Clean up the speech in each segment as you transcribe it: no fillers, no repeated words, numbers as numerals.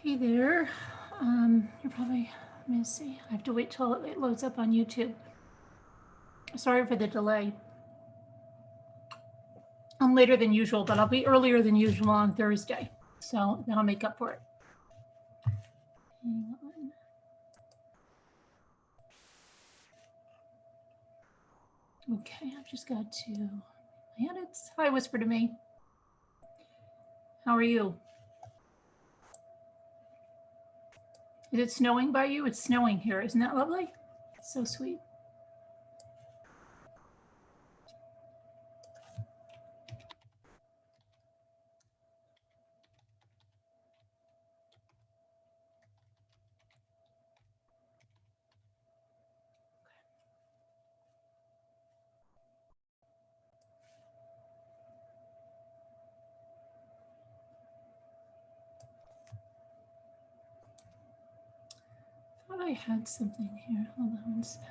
Hey there. You're probably, let me see. I have to wait till it loads up on YouTube. Sorry for the delay. I'm later than usual, but I'll be earlier than usual on Thursday. So then I'll make up for it. Hang on. Okay, I've just got to my edits. Hi, Whisper to Me. How are you? Is it snowing by you? It's snowing here. Isn't that lovely? It's so sweet. I thought I had something here. Hold on one sec.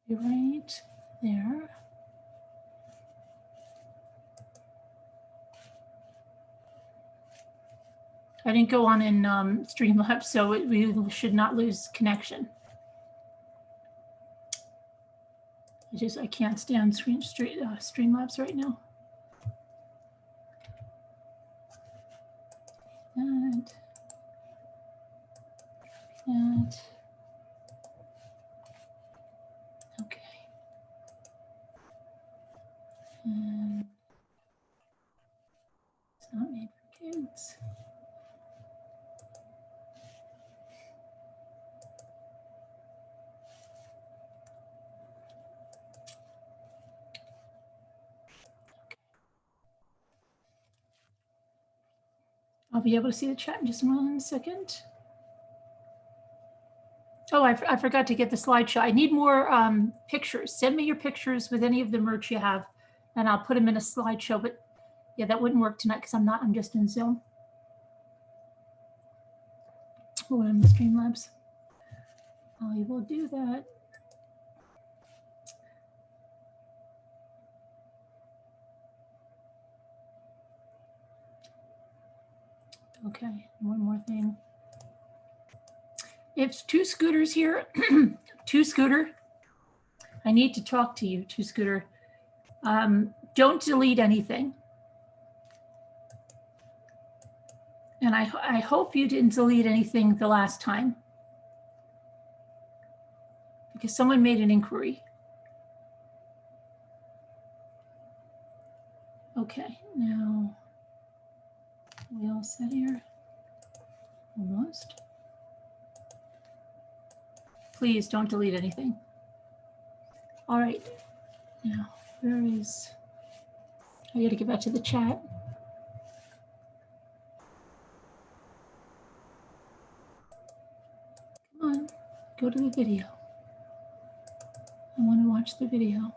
Be right there. I didn't go on in Streamlabs, so we should not lose connection. I can't stand Streamlabs right now. That. Okay. And it's not made for kids. I'll be able to see the chat in just 1 second. Oh, I forgot to get the slideshow. I need more pictures. Send me your pictures with any of the merch you have, and I'll put them in a slideshow. But yeah, that wouldn't work tonight because I'm just in Zoom. Oh, I'm in Streamlabs. I will do that. Okay, one more thing. If Two Scooter's here, Two Scooter, I need to talk to you, Two Scooter. Don't delete anything. And I hope you didn't delete anything the last time, because someone made an inquiry. Okay, now we all set here? Almost. Please don't delete anything. All right, now where is, I gotta get back to the chat. Come on, go to the video. I want to watch the video.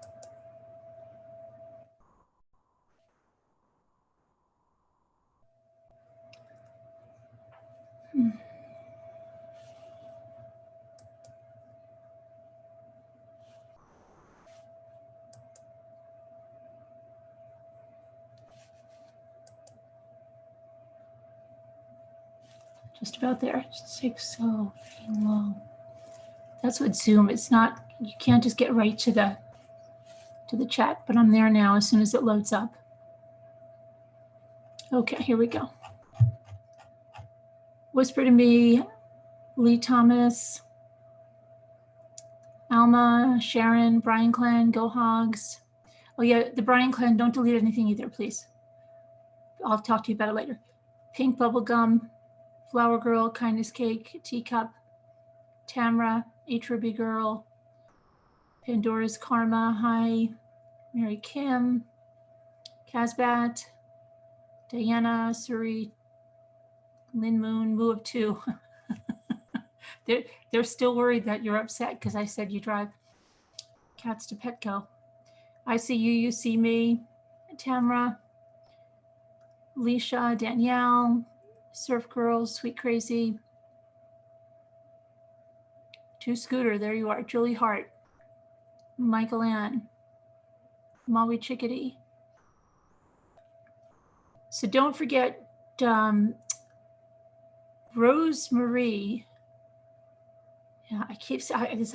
Just about there. It just takes so long. That's what Zoom, it's not, you can't just get right to the chat, but I'm there now as soon as it loads up. Okay, here we go. Whisper to Me, Lee Thomas, Alma, Sharon, Brian Clan, Go Hogs. Oh yeah, the Brian Clan, don't delete anything either, please. I'll talk to you about it later. Pink Bubblegum, Flower Girl, Kindness Cake, Teacup, Tamra, H Ruby Girl, Pandora's Karma, hi, Mary Kim, Casbat, Diana, Suri, Lynn Moon, Moo of Two. They're still worried that you're upset because I said you drive cats to Petco. I see you, you see me, Tamra, Leisha, Danielle, Surf Girls, Sweet Crazy, Scooter, there you are. Julie Hart, Michael Ann, Molly Chickadee. So don't forget Rosemary. Yeah, I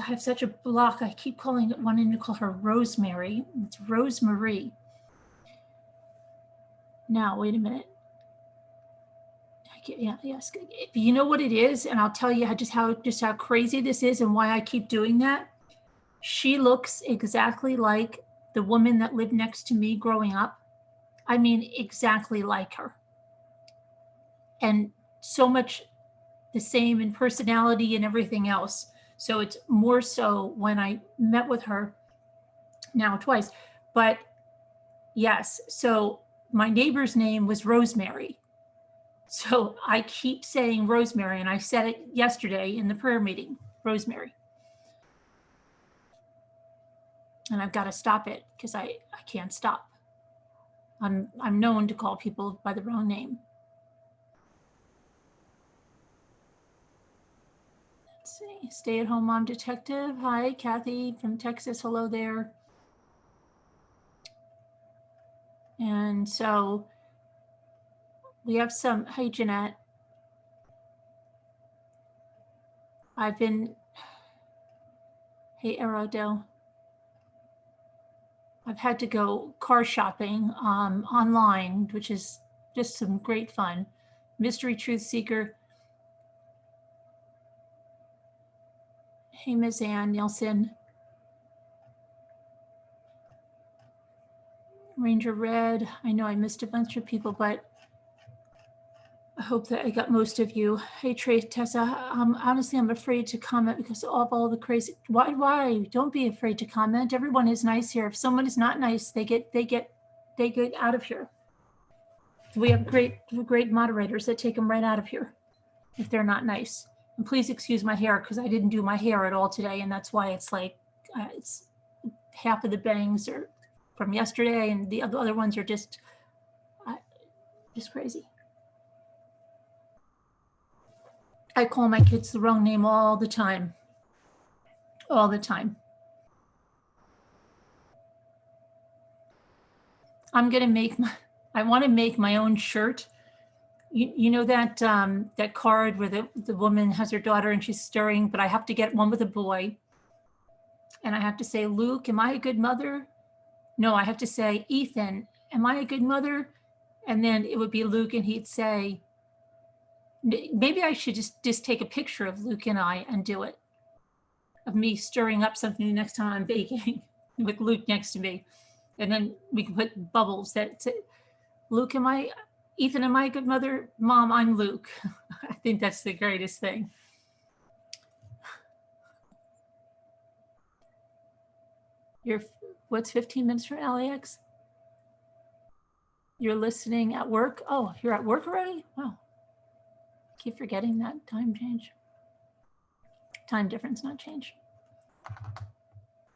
have such a block. I keep wanting to call her Rosemary. It's Rosemary. Now, wait a minute. Yes. You know what it is, and I'll tell you just how crazy this is and why I keep doing that. She looks exactly like the woman that lived next to me growing up. I mean, exactly like her. And so much the same in personality and everything else. So it's more so when I met with her now twice. But yes, so my neighbor's name was Rosemary. So I keep saying Rosemary, and I said it yesterday in the prayer meeting, Rosemary. And I've got to stop it because I can't stop. I'm known to call people by the wrong name. Let's see, stay-at-home mom detective. Hi, Kathy from Texas. Hello there. And so we have some, hey, Jeanette. Hey, Aerodell. I've had to go car shopping online, which is just some great fun. Mystery Truth Seeker. Hey, Ms. Ann Nielsen. Ranger Red. I know I missed a bunch of people, but I hope that I got most of you. Hey, Tessa. Honestly, I'm afraid to comment because of all the crazy. Why? Don't be afraid to comment. Everyone is nice here. If someone is not nice, they get out of here. We have great moderators that take them right out of here if they're not nice. And please excuse my hair because I didn't do my hair at all today, and that's why it's like it's half of the bangs are from yesterday, and the other ones are just crazy. I call my kids the wrong name all the time. All the time. I want to make my own shirt. You know that that card where the woman has her daughter and she's stirring, but I have to get one with a boy. And I have to say, Luke, am I a good mother? No, I have to say, Ethan, am I a good mother? And then it would be Luke and he'd say, maybe I should just take a picture of Luke and I and do it. Of me stirring up something the next time I'm baking with Luke next to me. And then we can put bubbles that say, Luke, Ethan, am I a good mother? Mom, I'm Luke. I think that's the greatest thing. What's 15 minutes from LAX? You're listening at work? Oh, you're at work already? Wow. Keep forgetting that time change. Time difference, not change.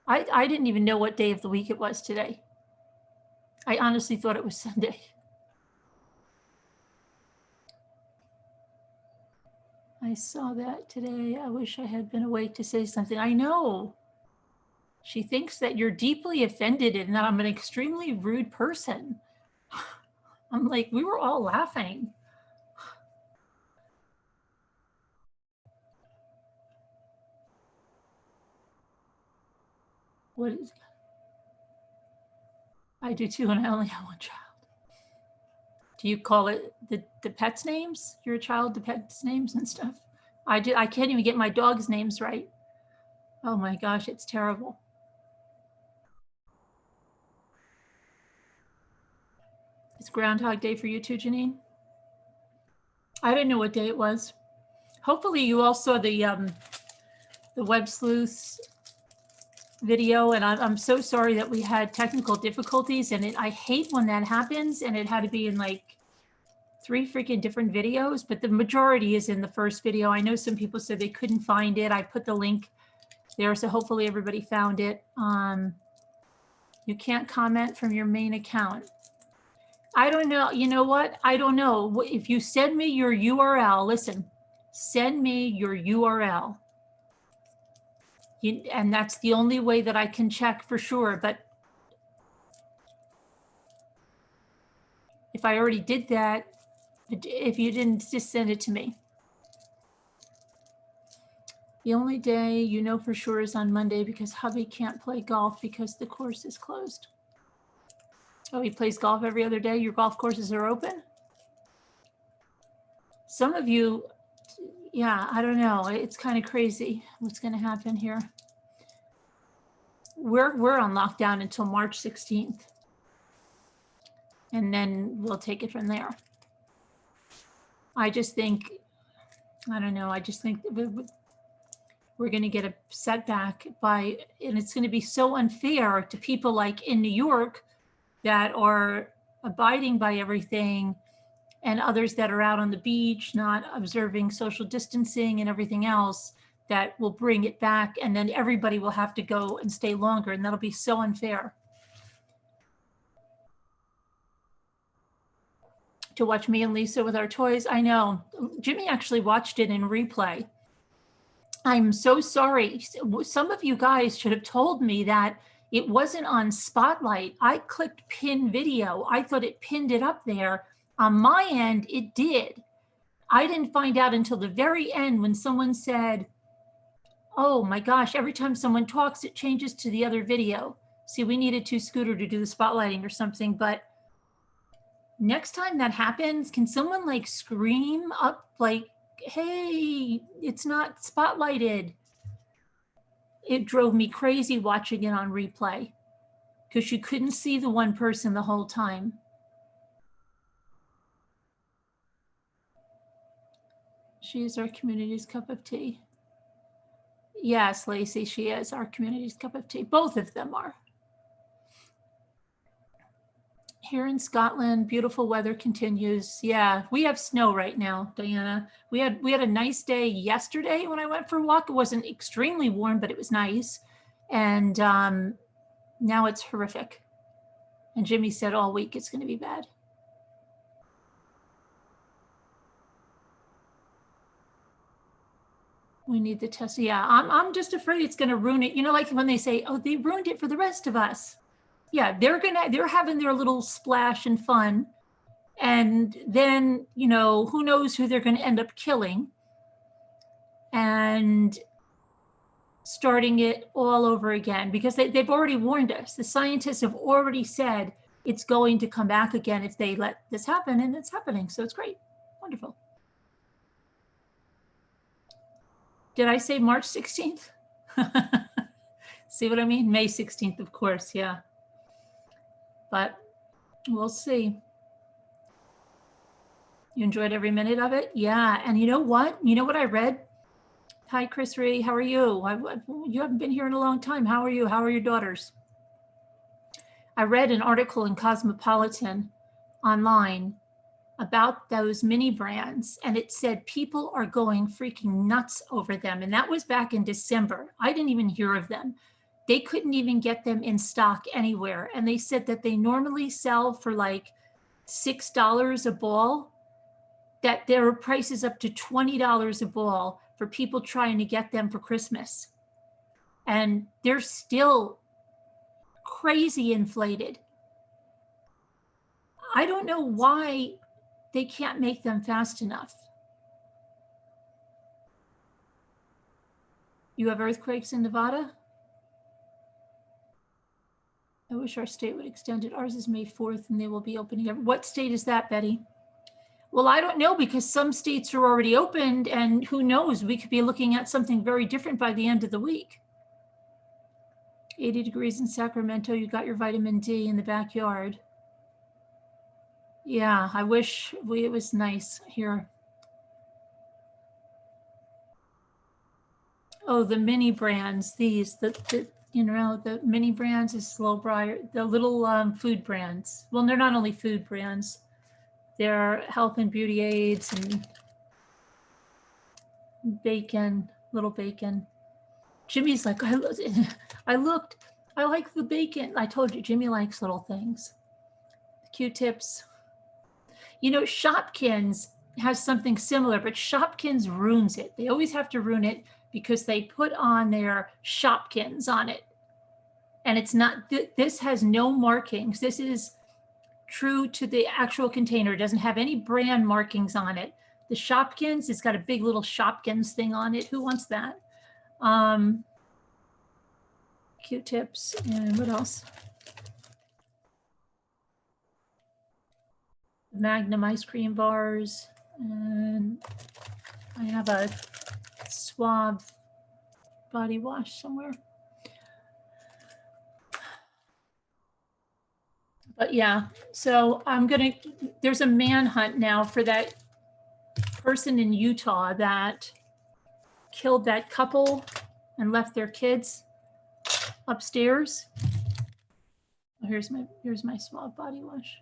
I didn't even know what day of the week it was today. I honestly thought it was Sunday. I saw that today. I wish I had been awake to say something. I know. She thinks that you're deeply offended and that I'm an extremely rude person. I'm like, we were all laughing. What is? I do too, and I only have one child. Do you call it the pets' names? Your child, the pets' names and stuff? I do. I can't even get my dog's names right. Oh my gosh, it's terrible. It's Groundhog Day for you too, Janine? I didn't know what day it was. Hopefully you all saw the Web Sleuths video, and I'm so sorry that we had technical difficulties, and I hate when that happens, and it had to be in like 3 freaking different videos, but the majority is in the first video. I know some people said they couldn't find it. I put the link there, so hopefully everybody found it. You can't comment from your main account. I don't know. You know what? I don't know. If you send me your URL, listen, send me your URL. And that's the only way that I can check for sure. But if I already did that, if you didn't, just send it to me. The only day you know for sure is on Monday because hubby can't play golf because the course is closed. Oh, he plays golf every other day? Your golf courses are open? Some of you, yeah, I don't know. It's kind of crazy what's going to happen here. We're on lockdown until March 16th. And then we'll take it from there. I just think, I don't know, I just think we're going to get a setback and it's going to be so unfair to people like in New York that are abiding by everything and others that are out on the beach, not observing social distancing and everything else, that will bring it back. And then everybody will have to go and stay longer. And that'll be so unfair. To watch me and Lisa with our toys. I know. Jimmy actually watched it in replay. I'm so sorry. Some of you guys should have told me that it wasn't on Spotlight. I clicked pin video. I thought it pinned it up there. On my end, it did. I didn't find out until the very end when someone said, oh my gosh, every time someone talks, it changes to the other video. See, we needed 2 Scooter to do the spotlighting or something, but next time that happens, can someone like scream up like, hey, it's not spotlighted? It drove me crazy watching it on replay because you couldn't see the one person the whole time. She is our community's cup of tea. Yes, Lacey, she is our community's cup of tea. Both of them are. Here in Scotland, beautiful weather continues. Yeah, we have snow right now, Diana. We had a nice day yesterday when I went for a walk. It wasn't extremely warm, but it was nice. And now it's horrific. And Jimmy said all week it's going to be bad. We need the test. Yeah, I'm just afraid it's going to ruin it. You know, like when they say, oh, they ruined it for the rest of us. Yeah, they're having their little splash and fun. And then, you know, who knows who they're going to end up killing and starting it all over again, because they've already warned us. The scientists have already said it's going to come back again if they let this happen, and it's happening. So it's great. Wonderful. Did I say March 16th? See what I mean? May 16th, of course. Yeah. But we'll see. You enjoyed every minute of it? Yeah. And you know what? You know what I read? Hi, Chris Ree. How are you? You haven't been here in a long time. How are you? How are your daughters? I read an article in Cosmopolitan online about those mini brands, and it said people are going freaking nuts over them. And that was back in December. I didn't even hear of them. They couldn't even get them in stock anywhere. And they said that they normally sell for like $6 a ball, that there are prices up to $20 a ball for people trying to get them for Christmas. And they're still crazy inflated. I don't know why they can't make them fast enough. You have earthquakes in Nevada? I wish our state would extend it. Ours is May 4th and they will be opening. What state is that, Betty? Well, I don't know, because some states are already opened, and who knows, we could be looking at something very different by the end of the week. 80 degrees in Sacramento. You got your vitamin D in the backyard. Yeah, I wish it was nice here. Oh, the mini brands, these, you know, the mini brands is Slow Briar, the little food brands. Well, they're not only food brands, they're health and beauty aids and bacon, little bacon. Jimmy's like, I looked, I like the bacon. I told you, Jimmy likes little things. Q-tips. You know, Shopkins has something similar, but Shopkins ruins it. They always have to ruin it because they put on their Shopkins on it. And it's not, this has no markings. This is true to the actual container. It doesn't have any brand markings on it. The Shopkins, it's got a big little Shopkins thing on it. Who wants that? Q-tips and what else? Magnum ice cream bars. And I have a Suave body wash somewhere. But yeah, so there's a manhunt now for that person in Utah that killed that couple and left their kids upstairs. Oh, here's my Suave body wash.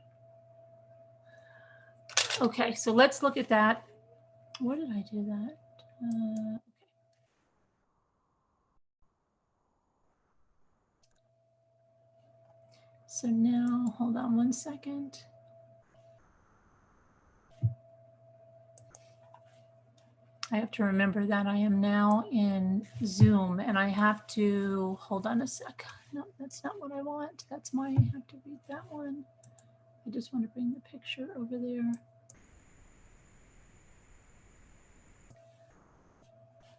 Okay, so let's look at that. Where did I do that? Okay. So now, hold on one second. I have to remember that I am now in Zoom and I have to, hold on a sec. No, that's not what I want. That's I have to read that one. I just want to bring the picture over there.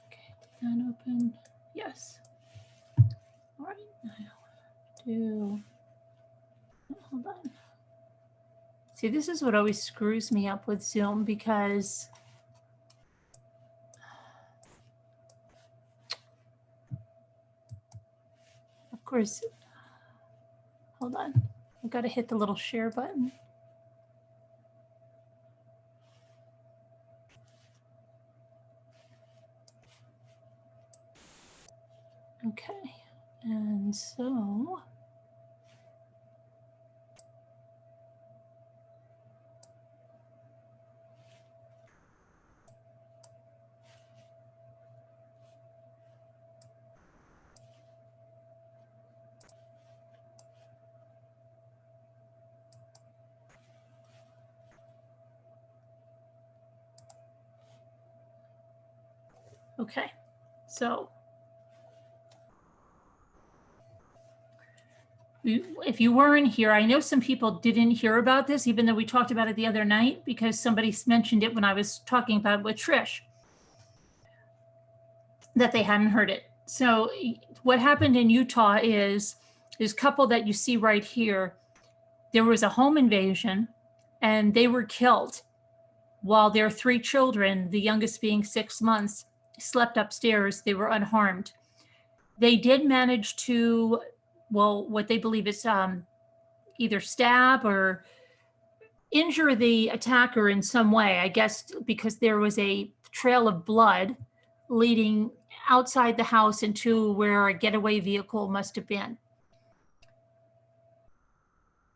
Okay, did that open? Yes. All right, now hold on. See, this is what always screws me up with Zoom because of course, hold on. I've got to hit the little share button. Okay, and so okay, so if you weren't here, I know some people didn't hear about this, even though we talked about it the other night, because somebody mentioned it when I was talking about it with Trish, that they hadn't heard it. So what happened in Utah is this couple that you see right here, there was a home invasion and they were killed while their 3 children, the youngest being 6 months, slept upstairs. They were unharmed. They did manage to, well, what they believe is either stab or injure the attacker in some way, I guess, because there was a trail of blood leading outside the house into where a getaway vehicle must have been.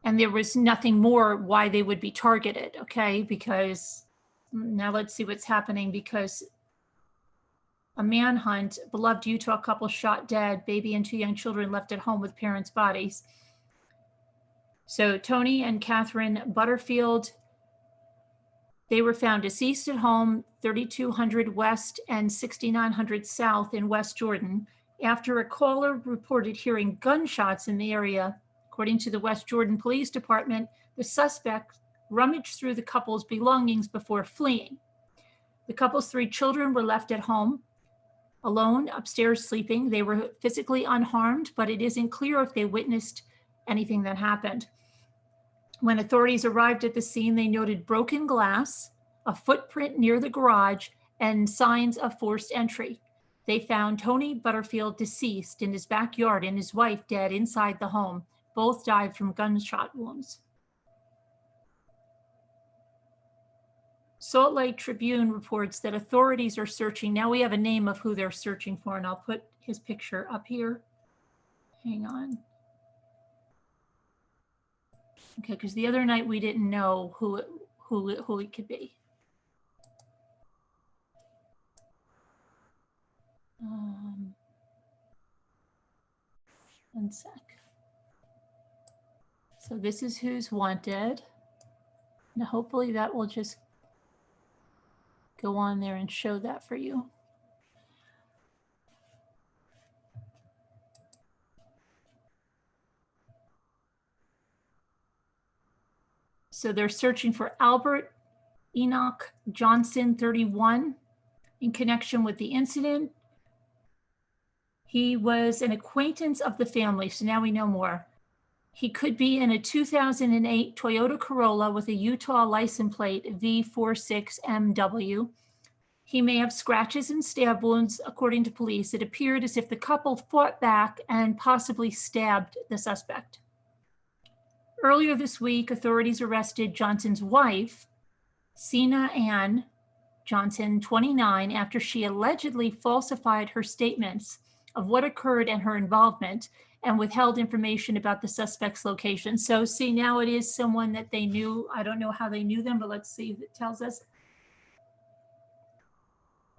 And there was nothing more why they would be targeted, okay? Because now let's see what's happening, because a manhunt, beloved Utah couple shot dead, baby and 2 young children left at home with parents' bodies. So Tony and Catherine Butterfield, they were found deceased at home, 3200 West and 6900 South in West Jordan, after a caller reported hearing gunshots in the area. According to the West Jordan Police Department, the suspect rummaged through the couple's belongings before fleeing. The couple's 3 children were left at home, alone, upstairs sleeping. They were physically unharmed, but it isn't clear if they witnessed anything that happened. When authorities arrived at the scene, they noted broken glass, a footprint near the garage, and signs of forced entry. They found Tony Butterfield deceased in his backyard and his wife dead inside the home. Both died from gunshot wounds. Salt Lake Tribune reports that authorities are searching. Now we have a name of who they're searching for, and I'll put his picture up here. Hang on. Okay, because the other night we didn't know who it could be. One sec. So this is who's wanted. Now hopefully that will just go on there and show that for you. So they're searching for Albert Enoch Johnson, 31, in connection with the incident. He was an acquaintance of the family, so now we know more. He could be in a 2008 Toyota Corolla with a Utah license plate V46MW. He may have scratches and stab wounds, according to police. It appeared as if the couple fought back and possibly stabbed the suspect. Earlier this week, authorities arrested Johnson's wife, Sina Ann Johnson, 29, after she allegedly falsified her statements of what occurred and her involvement and withheld information about the suspect's location. So see, now it is someone that they knew. I don't know how they knew them, but let's see if it tells us.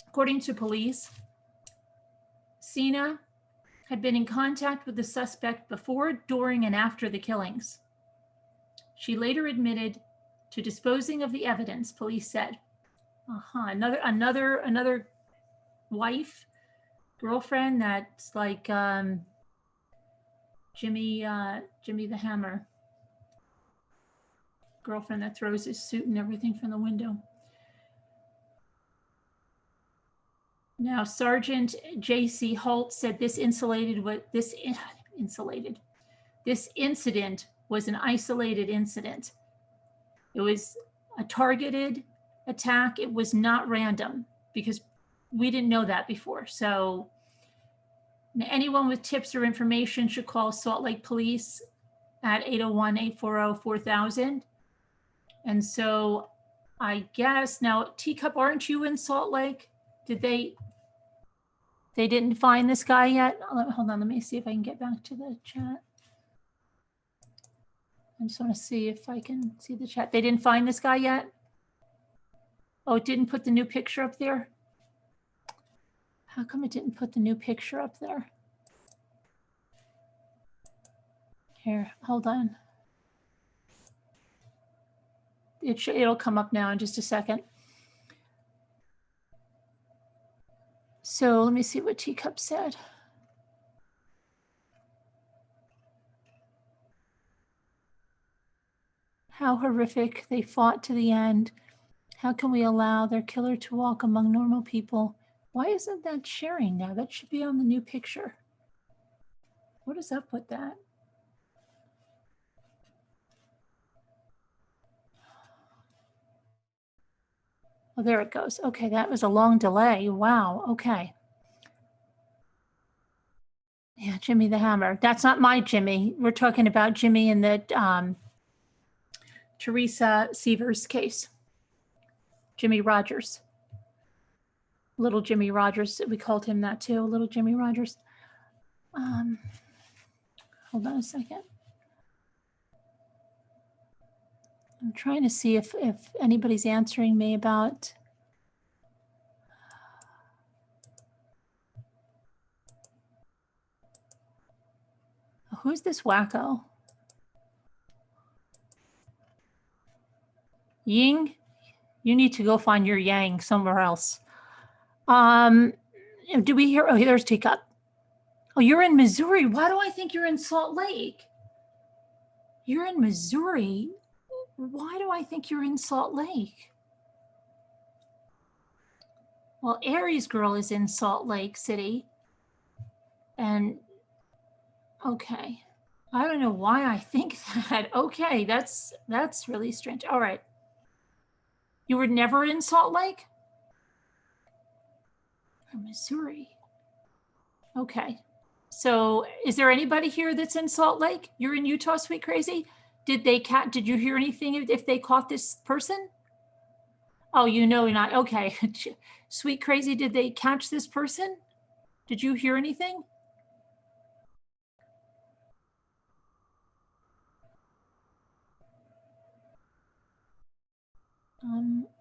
According to police, Sina had been in contact with the suspect before, during, and after the killings. She later admitted to disposing of the evidence, police said. Another wife, girlfriend that's like Jimmy the Hammer. Girlfriend that throws his suit and everything from the window. Now, Sergeant J.C. Holt said this incident was an isolated incident. It was a targeted attack. It was not random, because we didn't know that before. So anyone with tips or information should call Salt Lake Police at 801-840-4000. And so I guess now, Teacup, aren't you in Salt Lake? Did they didn't find this guy yet? Hold on, let me see if I can get back to the chat. I just want to see if I can see the chat. They didn't find this guy yet? Oh, it didn't put the new picture up there? How come it didn't put the new picture up there? Here, hold on. It'll come up now in just a second. So let me see what Teacup said. How horrific. They fought to the end. How can we allow their killer to walk among normal people? Why isn't that sharing now? That should be on the new picture. What is up with that? Oh, there it goes. Okay, that was a long delay. Wow, okay. Yeah, Jimmy the Hammer. That's not my Jimmy. We're talking about Jimmy in the Teresa Severs case. Jimmy Rogers. Little Jimmy Rogers. We called him that too, little Jimmy Rogers. Hold on a second. I'm trying to see if anybody's answering me about who's this wacko? Ying? You need to go find your yang somewhere else. Do we hear? Oh, there's Teacup. Oh, you're in Missouri. Why do I think you're in Salt Lake? You're in Missouri. Why do I think you're in Salt Lake? Well, Aries Girl is in Salt Lake City. And okay. I don't know why I think that. Okay, that's really strange. All right. You were never in Salt Lake? Or Missouri. Okay. So is there anybody here that's in Salt Lake? You're in Utah, Sweet Crazy? Did you hear anything if they caught this person? Oh, you know not. Okay. Sweet Crazy, did they catch this person? Did you hear anything?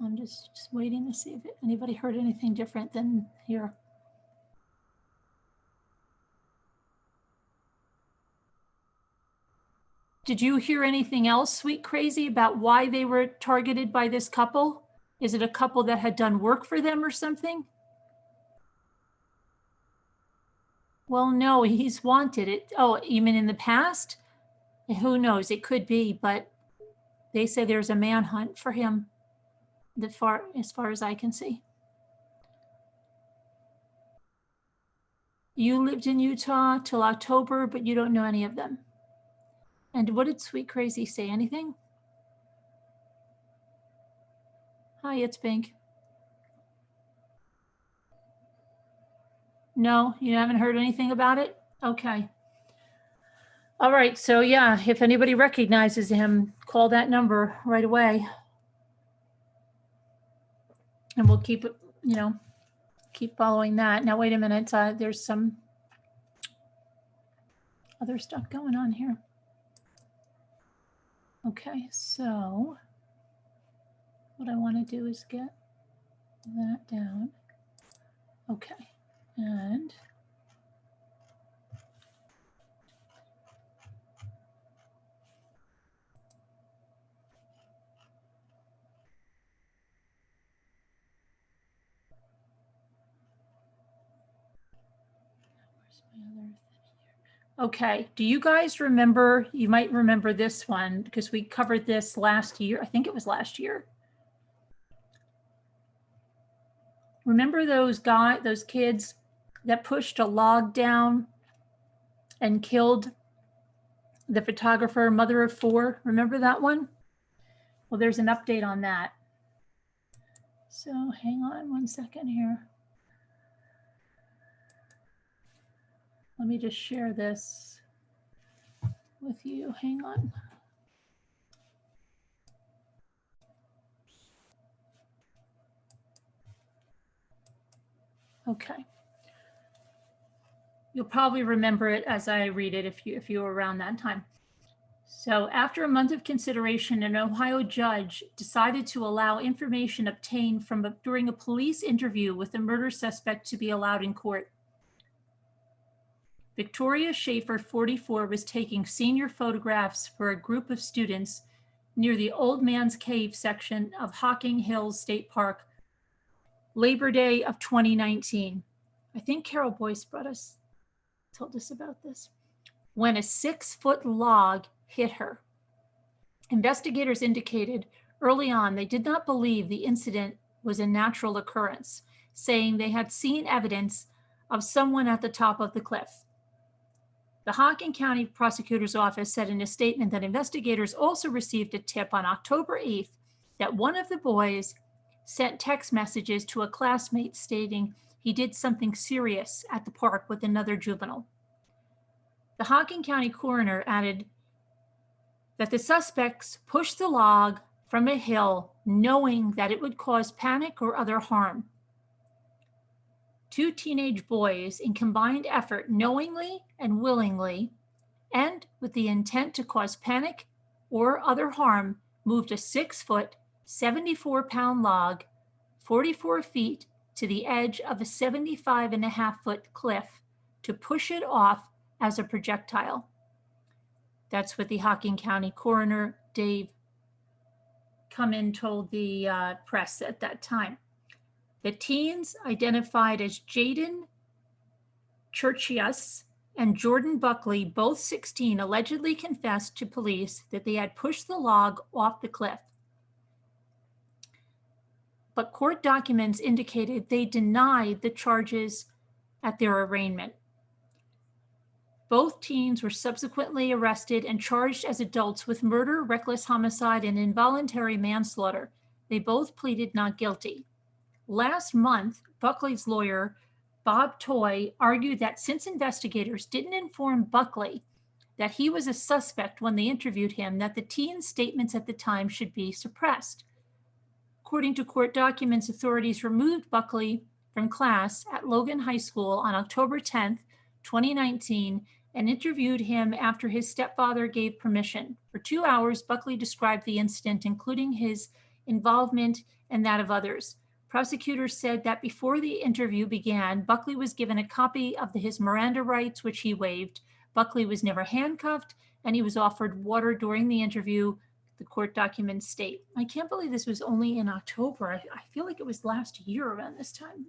I'm just waiting to see if anybody heard anything different than here. Did you hear anything else, Sweet Crazy, about why they were targeted by this couple? Is it a couple that had done work for them or something? Well, no, he's wanted it. Oh, you mean in the past? Who knows? It could be, but They say there's a manhunt for him as far as I can see. You lived in Utah till October, but you don't know any of them. And what did Sweet Crazy say? Anything? Hi, it's Pink. No, you haven't heard anything about it? Okay. All right, so yeah, if anybody recognizes him, call that number right away. And we'll keep, keep following that. Now, wait a minute, there's some other stuff going on here. Okay, so what I want to do is get that down. Okay, and where's my other thing here? Okay, do you guys remember, you might remember this one because we covered this last year. I think it was last year. Remember those kids that pushed a log down and killed the photographer, mother of 4? Remember that one? Well, there's an update on that. So hang on one second here. Let me just share this with you. Hang on. Okay. You'll probably remember it as I read it if you were around that time. So after a month of consideration, an Ohio judge decided to allow information obtained during a police interview with a murder suspect to be allowed in court. Victoria Schaefer, 44, was taking senior photographs for a group of students near the Old Man's Cave section of Hocking Hills State Park, Labor Day of 2019. I think Carol Boyce told us about this. When a 6-foot log hit her. Investigators indicated early on they did not believe the incident was a natural occurrence, saying they had seen evidence of someone at the top of the cliff. The Hocking County Prosecutor's Office said in a statement that investigators also received a tip on October 8th that one of the boys sent text messages to a classmate stating he did something serious at the park with another juvenile. The Hocking County coroner added that the suspects pushed the log from a hill knowing that it would cause panic or other harm. 2 teenage boys in combined effort knowingly and willingly and with the intent to cause panic or other harm moved a 6-foot, 74-pound log 44 feet to the edge of a 75.5-foot cliff to push it off as a projectile. That's what the Hocking County coroner, Dave Cummin, told the press at that time. The teens, identified as Jaden Churchius and Jordan Buckley, both 16, allegedly confessed to police that they had pushed the log off the cliff. But court documents indicated they denied the charges at their arraignment. Both teens were subsequently arrested and charged as adults with murder, reckless homicide, and involuntary manslaughter. They both pleaded not guilty. Last month, Buckley's lawyer, Bob Toy, argued that since investigators didn't inform Buckley that he was a suspect when they interviewed him, that the teen's statements at the time should be suppressed. According to court documents, authorities removed Buckley from class at Logan High School on October 10th, 2019, and interviewed him after his stepfather gave permission. For 2 hours, Buckley described the incident, including his involvement and that of others. Prosecutors said that before the interview began, Buckley was given a copy of his Miranda rights, which he waived. Buckley was never handcuffed, and he was offered water during the interview, the court documents state. I can't believe this was only in October. I feel like it was last year around this time.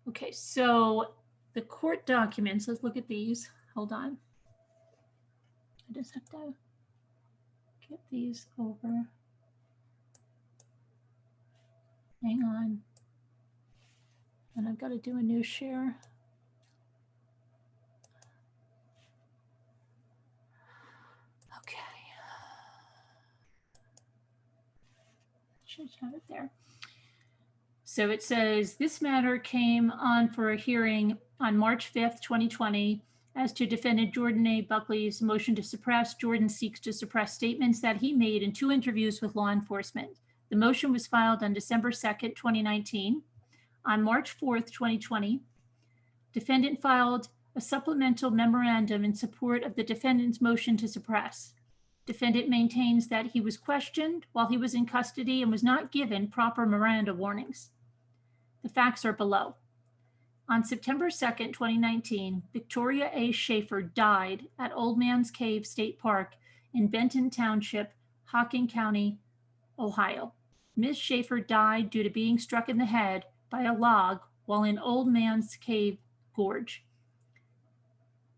Okay, so the court documents, let's look at these. Hold on. I just have to get these over. Hang on. And I've got to do a new share. Okay. Should have it there. So it says, this matter came on for a hearing on March 5th, 2020. As to defendant Jordan A. Buckley's motion to suppress, Jordan seeks to suppress statements that he made in 2 interviews with law enforcement. The motion was filed on December 2nd, 2019. On March 4th, 2020, defendant filed a supplemental memorandum in support of the defendant's motion to suppress. Defendant maintains that he was questioned while he was in custody and was not given proper Miranda warnings. The facts are below. On September 2nd, 2019, Victoria A. Schaefer died at Old Man's Cave State Park in Benton Township, Hocking County, Ohio. Ms. Schaefer died due to being struck in the head by a log while in Old Man's Cave Gorge.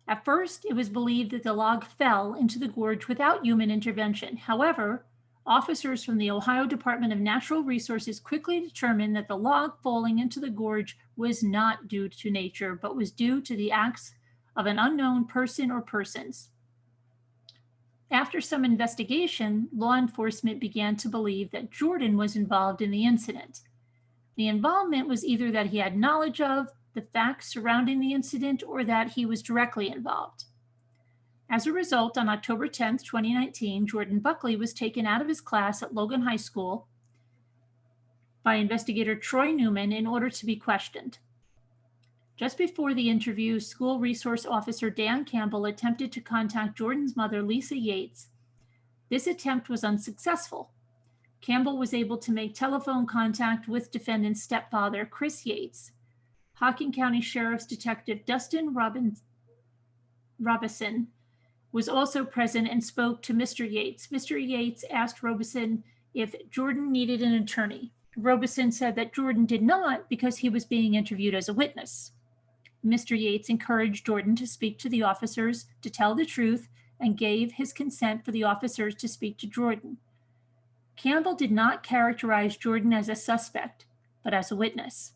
At first, it was believed that the log fell into the gorge without human intervention. However, officers from the Ohio Department of Natural Resources quickly determined that the log falling into the gorge was not due to nature, but was due to the acts of an unknown person or persons. After some investigation, law enforcement began to believe that Jordan was involved in the incident. The involvement was either that he had knowledge of the facts surrounding the incident or that he was directly involved. As a result, on October 10th, 2019, Jordan Buckley was taken out of his class at Logan High School by investigator Troy Newman in order to be questioned. Just before the interview, school resource officer Dan Campbell attempted to contact Jordan's mother, Lisa Yates. This attempt was unsuccessful. Campbell was able to make telephone contact with defendant's stepfather, Chris Yates. Hocking County Sheriff's Detective Dustin Robison was also present and spoke to Mr. Yates. Mr. Yates asked Robison if Jordan needed an attorney. Robison said that Jordan did not because he was being interviewed as a witness. Mr. Yates encouraged Jordan to speak to the officers to tell the truth and gave his consent for the officers to speak to Jordan. Campbell did not characterize Jordan as a suspect, but as a witness.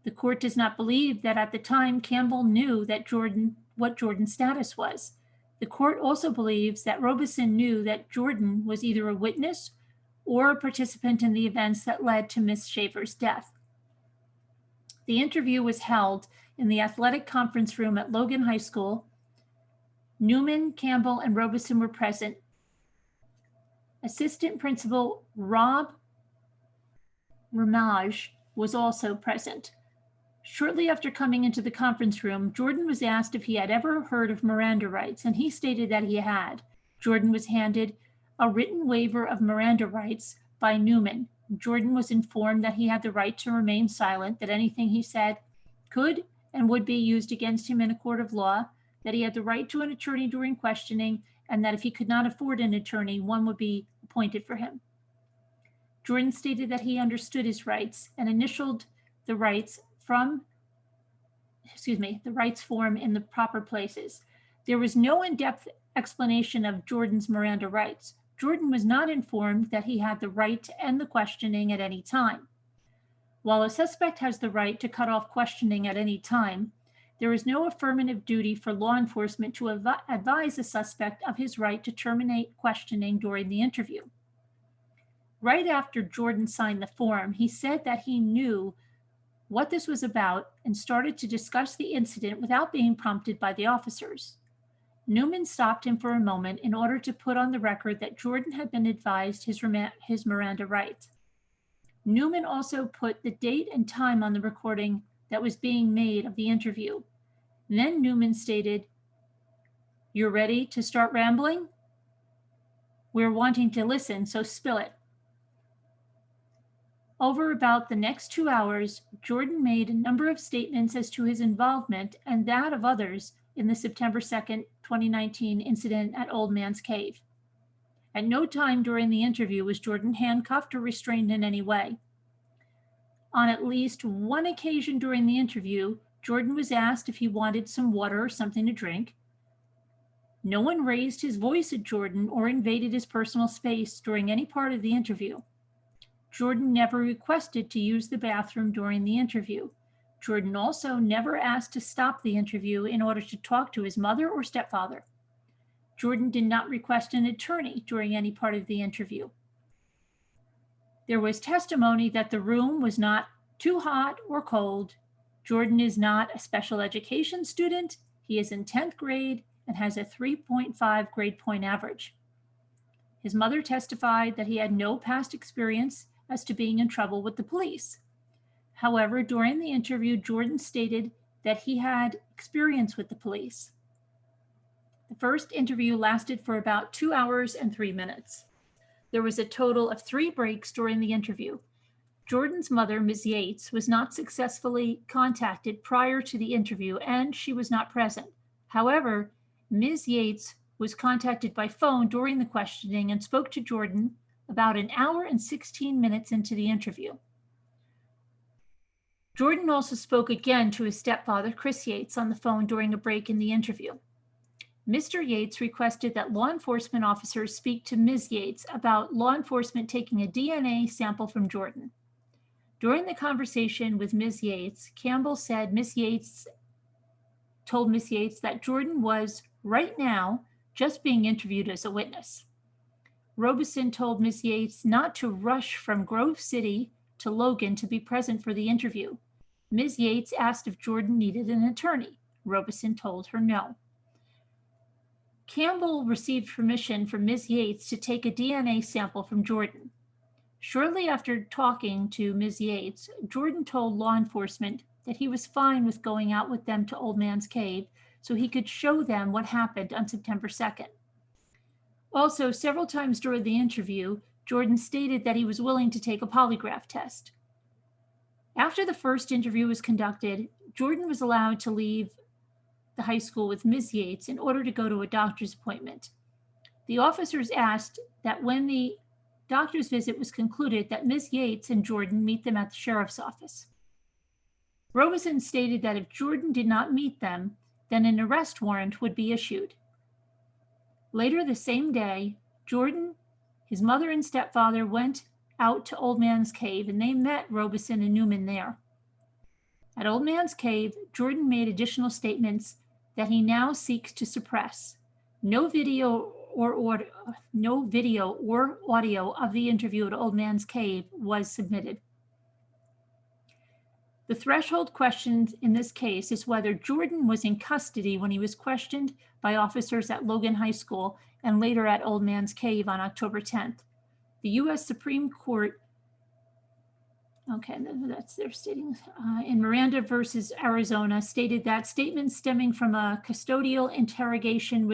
The court does not believe that at the time Campbell knew that what Jordan's status was. The court also believes that Robison knew that Jordan was either a witness or a participant in the events that led to Ms. Schaefer's death. The interview was held in the athletic conference room at Logan High School. Newman, Campbell, and Robison were present. Assistant Principal Rob Ramage was also present. Shortly after coming into the conference room, Jordan was asked if he had ever heard of Miranda rights, and he stated that he had. Jordan was handed a written waiver of Miranda rights by Newman. Jordan was informed that he had the right to remain silent, that anything he said could and would be used against him in a court of law, that he had the right to an attorney during questioning, and that if he could not afford an attorney, one would be appointed for him. Jordan stated that he understood his rights and initialed the rights form in the proper places. There was no in-depth explanation of Jordan's Miranda rights. Jordan was not informed that he had the right to end the questioning at any time. While a suspect has the right to cut off questioning at any time, there is no affirmative duty for law enforcement to advise a suspect of his right to terminate questioning during the interview. Right after Jordan signed the form, he said that he knew what this was about and started to discuss the incident without being prompted by the officers. Newman stopped him for a moment in order to put on the record that Jordan had been advised his Miranda rights. Newman also put the date and time on the recording that was being made of the interview. Then Newman stated, "You're ready to start rambling? We're wanting to listen, so spill it." Over about the next 2 hours, Jordan made a number of statements as to his involvement and that of others in the September 2nd, 2019 incident at Old Man's Cave. At no time during the interview was Jordan handcuffed or restrained in any way. On at least one occasion during the interview, Jordan was asked if he wanted some water or something to drink. No one raised his voice at Jordan or invaded his personal space during any part of the interview. Jordan never requested to use the bathroom during the interview. Jordan also never asked to stop the interview in order to talk to his mother or stepfather. Jordan did not request an attorney during any part of the interview. There was testimony that the room was not too hot or cold. Jordan is not a special education student. He is in 10th grade and has a 3.5 grade point average. His mother testified that he had no past experience as to being in trouble with the police. However, during the interview, Jordan stated that he had experience with the police. The first interview lasted for about 2 hours and 3 minutes. There was a total of 3 breaks during the interview. Jordan's mother, Ms. Yates, was not successfully contacted prior to the interview, and she was not present. However, Ms. Yates was contacted by phone during the questioning and spoke to Jordan about an hour and 16 minutes into the interview. Jordan also spoke again to his stepfather, Chris Yates, on the phone during a break in the interview. Mr. Yates requested that law enforcement officers speak to Ms. Yates about law enforcement taking a DNA sample from Jordan. During the conversation with Ms. Yates, Campbell said Ms. Yates told Ms. Yates that Jordan was, right now, just being interviewed as a witness. Robeson told Ms. Yates not to rush from Grove City to Logan to be present for the interview. Ms. Yates asked if Jordan needed an attorney. Robeson told her no. Campbell received permission from Ms. Yates to take a DNA sample from Jordan. Shortly after talking to Ms. Yates, Jordan told law enforcement that he was fine with going out with them to Old Man's Cave so he could show them what happened on September 2nd. Also, several times during the interview, Jordan stated that he was willing to take a polygraph test. After the first interview was conducted, Jordan was allowed to leave the high school with Ms. Yates in order to go to a doctor's appointment. The officers asked that when the doctor's visit was concluded, that Ms. Yates and Jordan meet them at the sheriff's office. Robeson stated that if Jordan did not meet them, then an arrest warrant would be issued. Later the same day, Jordan, his mother and stepfather went out to Old Man's Cave, and they met Robeson and Newman there. At Old Man's Cave, Jordan made additional statements that he now seeks to suppress. No video or audio of the interview at Old Man's Cave was submitted. The threshold question in this case is whether Jordan was in custody when he was questioned by officers at Logan High School and later at Old Man's Cave on October 10th. The U.S. Supreme Court, that's their stating, in Miranda versus Arizona, stated that statements stemming from a custodial interrogation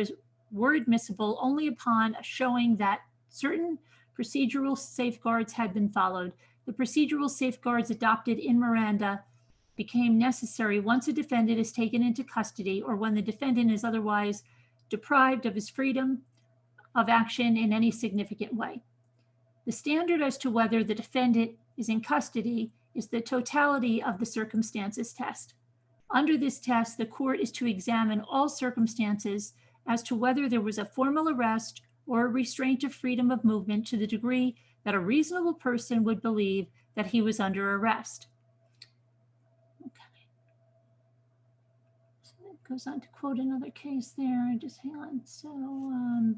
were admissible only upon a showing that certain procedural safeguards had been followed. The procedural safeguards adopted in Miranda became necessary once a defendant is taken into custody or when the defendant is otherwise deprived of his freedom of action in any significant way. The standard as to whether the defendant is in custody is the totality of the circumstances test. Under this test, the court is to examine all circumstances as to whether there was a formal arrest or a restraint of freedom of movement to the degree that a reasonable person would believe that he was under arrest. Okay. So that goes on to quote another case there. Just hang on. So,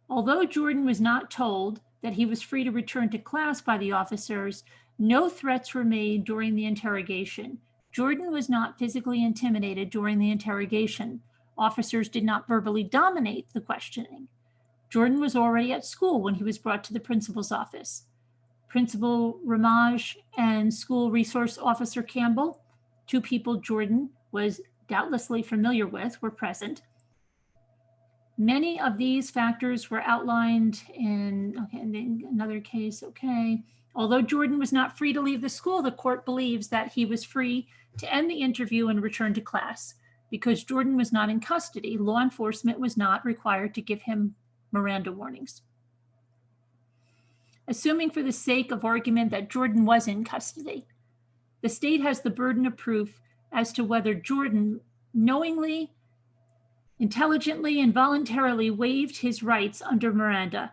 although Jordan was not told that he was free to return to class by the officers, no threats were made during the interrogation. Jordan was not physically intimidated during the interrogation. Officers did not verbally dominate the questioning. Jordan was already at school when he was brought to the principal's office. Principal Ramage and school resource officer Campbell, two people Jordan was doubtlessly familiar with, were present. Many of these factors were outlined in another case. Although Jordan was not free to leave the school, the court believes that he was free to end the interview and return to class. Because Jordan was not in custody, law enforcement was not required to give him Miranda warnings. Assuming for the sake of argument that Jordan was in custody, the state has the burden of proof as to whether Jordan knowingly intelligently and voluntarily waived his rights under Miranda.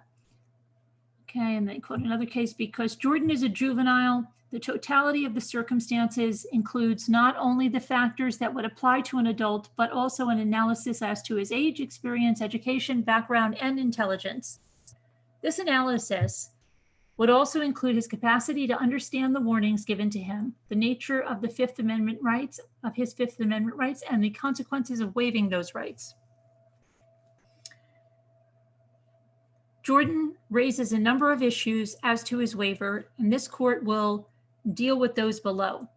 Okay, and they quote another case, because Jordan is a juvenile, the totality of the circumstances includes not only the factors that would apply to an adult, but also an analysis as to his age, experience, education, background, and intelligence. This analysis would also include his capacity to understand the warnings given to him, the nature of the Fifth Amendment rights, of his Fifth Amendment rights, and the consequences of waiving those rights. Jordan raises a number of issues as to his waiver, and this court will deal with those below.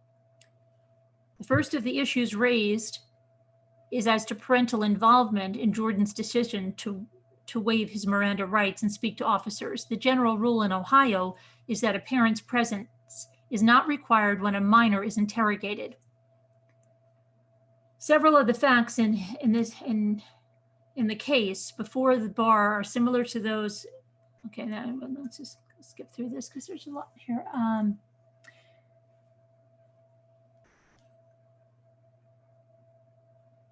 The first of the issues raised is as to parental involvement in Jordan's decision to waive his Miranda rights and speak to officers. The general rule in Ohio is that a parent's presence is not required when a minor is interrogated. Several of the facts in the case before the bar are similar to those. Okay, now let's just skip through this because there's a lot here.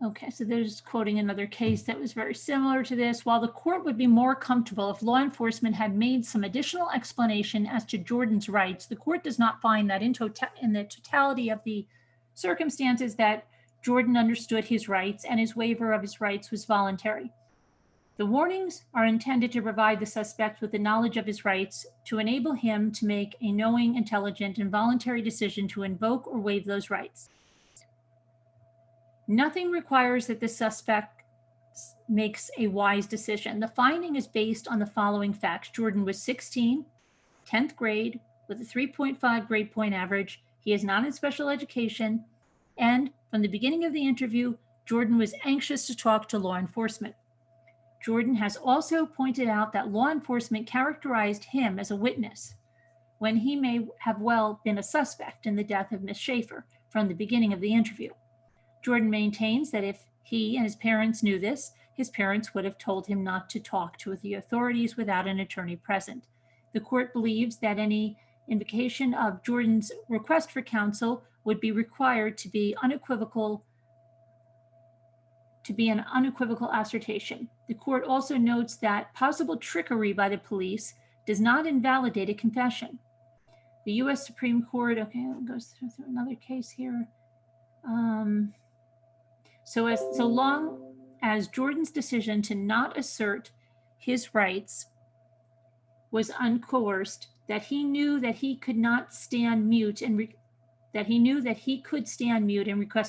Okay, so there's quoting another case that was very similar to this. While the court would be more comfortable if law enforcement had made some additional explanation as to Jordan's rights, the court does not find that in the totality of the circumstances that Jordan understood his rights and his waiver of his rights was voluntary. The warnings are intended to provide the suspect with the knowledge of his rights to enable him to make a knowing, intelligent, and voluntary decision to invoke or waive those rights. Nothing requires that the suspect makes a wise decision. The finding is based on the following facts. Jordan was 16, 10th grade, with a 3.5 grade point average. He is not in special education. And from the beginning of the interview, Jordan was anxious to talk to law enforcement. Jordan has also pointed out that law enforcement characterized him as a witness when he may have well been a suspect in the death of Miss Schaefer from the beginning of the interview. Jordan maintains that if he and his parents knew this, his parents would have told him not to talk to the authorities without an attorney present. The court believes that any invocation of Jordan's request for counsel would be required to be an unequivocal assertion. The court also notes that possible trickery by the police does not invalidate a confession. The U.S. Supreme Court, okay, it goes through another case here. So long as Jordan's decision to not assert his rights was uncoerced, that he knew that he could not stand mute and request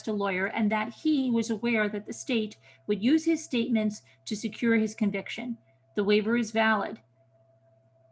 a lawyer, and that he was aware that the state would use his statements to secure his conviction, the waiver is valid.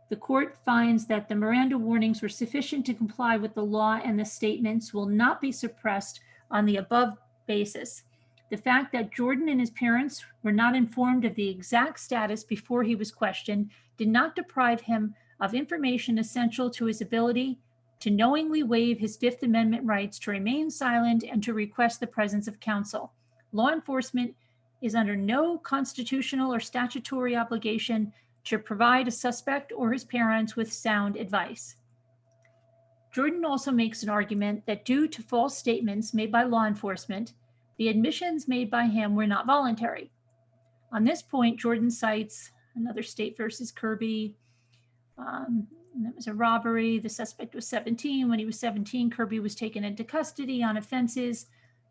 The court finds that the Miranda warnings were sufficient to comply with the law, and the statements will not be suppressed on the above basis. The fact that Jordan and his parents were not informed of the exact status before he was questioned did not deprive him of information essential to his ability to knowingly waive his Fifth Amendment rights to remain silent and to request the presence of counsel. Law enforcement is under no constitutional or statutory obligation to provide a suspect or his parents with sound advice. Jordan also makes an argument that due to false statements made by law enforcement, the admissions made by him were not voluntary. On this point, Jordan cites another state versus Kirby. That was a robbery. The suspect was 17. When he was 17, Kirby was taken into custody on offenses,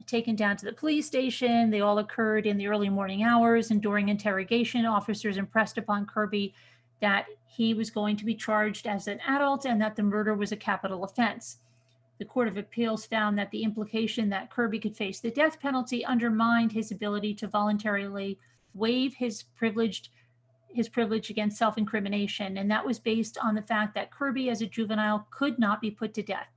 taken down to the police station. They all occurred in the early morning hours, and during interrogation, officers impressed upon Kirby that he was going to be charged as an adult and that the murder was a capital offense. The Court of Appeals found that the implication that Kirby could face the death penalty undermined his ability to voluntarily waive his privilege against self-incrimination, and that was based on the fact that Kirby as a juvenile could not be put to death.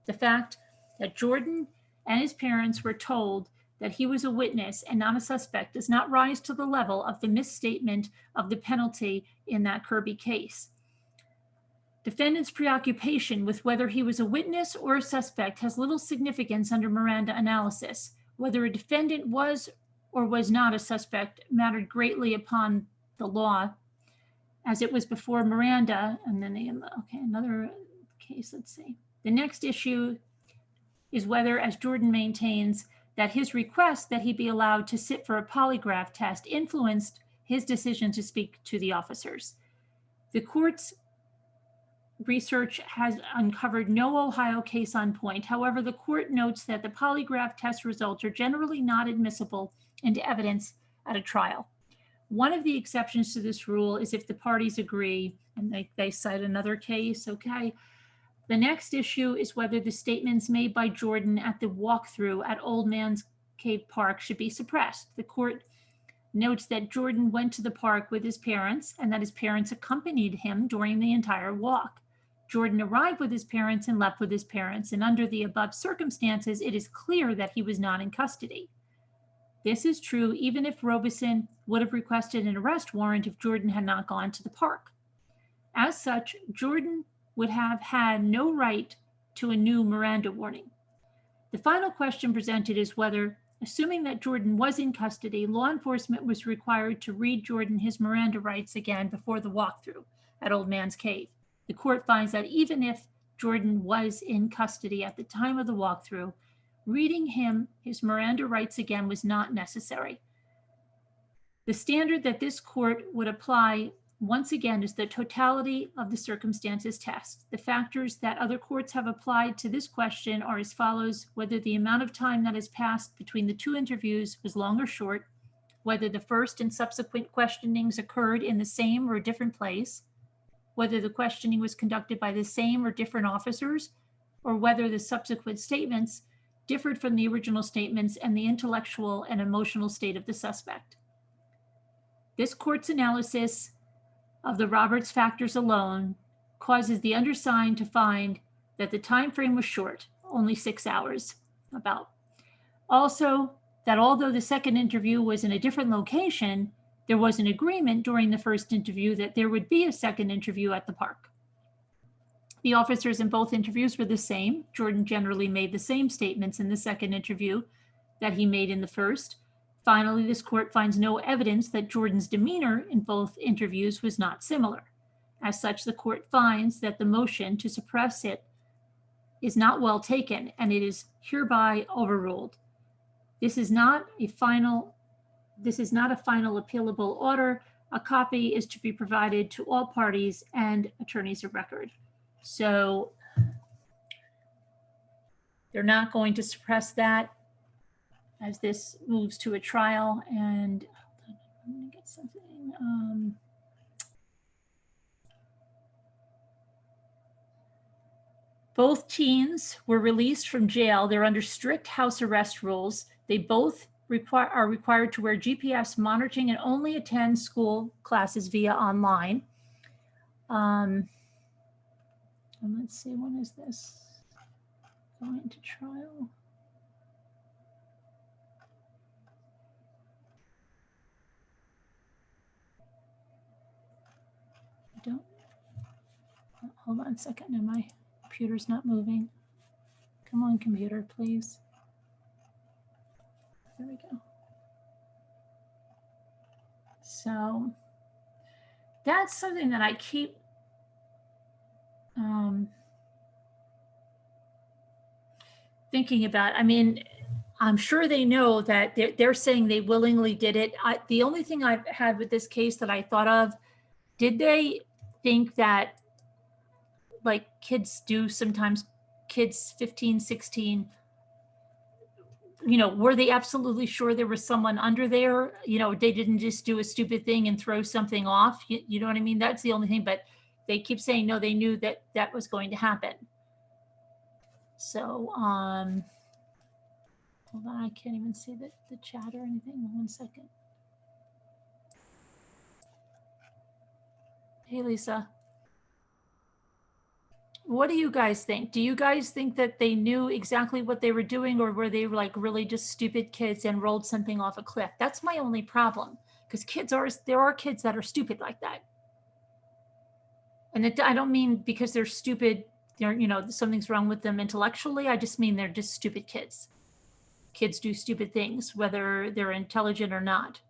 The fact that Jordan and his parents were told that he was a witness and not a suspect does not rise to the level of the misstatement of the penalty in that Kirby case. Defendant's preoccupation with whether he was a witness or a suspect has little significance under Miranda analysis. Whether a defendant was or was not a suspect mattered greatly upon the law, as it was before Miranda. And then another case, let's see. The next issue is whether, as Jordan maintains, that his request that he be allowed to sit for a polygraph test influenced his decision to speak to the officers. The court's research has uncovered no Ohio case on point. However, the court notes that the polygraph test results are generally not admissible into evidence at a trial. One of the exceptions to this rule is if the parties agree, and they cite another case, okay? The next issue is whether the statements made by Jordan at the walkthrough at Old Man's Cave Park should be suppressed. The court notes that Jordan went to the park with his parents and that his parents accompanied him during the entire walk. Jordan arrived with his parents and left with his parents, and under the above circumstances, it is clear that he was not in custody. This is true even if Robeson would have requested an arrest warrant if Jordan had not gone to the park. As such, Jordan would have had no right to a new Miranda warning. The final question presented is whether, assuming that Jordan was in custody, law enforcement was required to read Jordan his Miranda rights again before the walkthrough at Old Man's Cave. The court finds that even if Jordan was in custody at the time of the walkthrough, reading him his Miranda rights again was not necessary. The standard that this court would apply once again is the totality of the circumstances test. The factors that other courts have applied to this question are as follows: whether the amount of time that has passed between the two interviews was long or short, whether the first and subsequent questionings occurred in the same or a different place, whether the questioning was conducted by the same or different officers, or whether the subsequent statements differed from the original statements and the intellectual and emotional state of the suspect. This court's analysis of the Roberts factors alone causes the undersigned to find that the time frame was short, only 6 hours, about. Also, that although the second interview was in a different location, there was an agreement during the first interview that there would be a second interview at the park. The officers in both interviews were the same. Jordan generally made the same statements in the second interview that he made in the first. Finally, this court finds no evidence that Jordan's demeanor in both interviews was not similar. As such, the court finds that the motion to suppress it is not well taken, and it is hereby overruled. This is not a final appealable order. A copy is to be provided to all parties and attorneys of record. So they're not going to suppress that as this moves to a trial. And hold on, I'm going to get something. Both teens were released from jail. They're under strict house arrest rules. They both are required to wear GPS monitoring and only attend school classes via online. And let's see, when is this going to trial? Hold on a second, and my computer's not moving. Come on, computer, please. There we go. So that's something that I keep thinking about. I mean, I'm sure they know that they're saying they willingly did it. The only thing I've had with this case that I thought of, did they think that, like kids do sometimes, kids 15, 16, were they absolutely sure there was someone under there? They didn't just do a stupid thing and throw something off. You know what I mean? That's the only thing, but they keep saying, no, they knew that that was going to happen. So, hold on, I can't even see the chat or anything. 1 second. Hey, Lisa. What do you guys think? Do you guys think that they knew exactly what they were doing, or were they like really just stupid kids and rolled something off a cliff? That's my only problem, because there are kids that are stupid like that. And I don't mean because they're stupid, something's wrong with them intellectually. I just mean they're just stupid kids. Kids do stupid things, whether they're intelligent or not.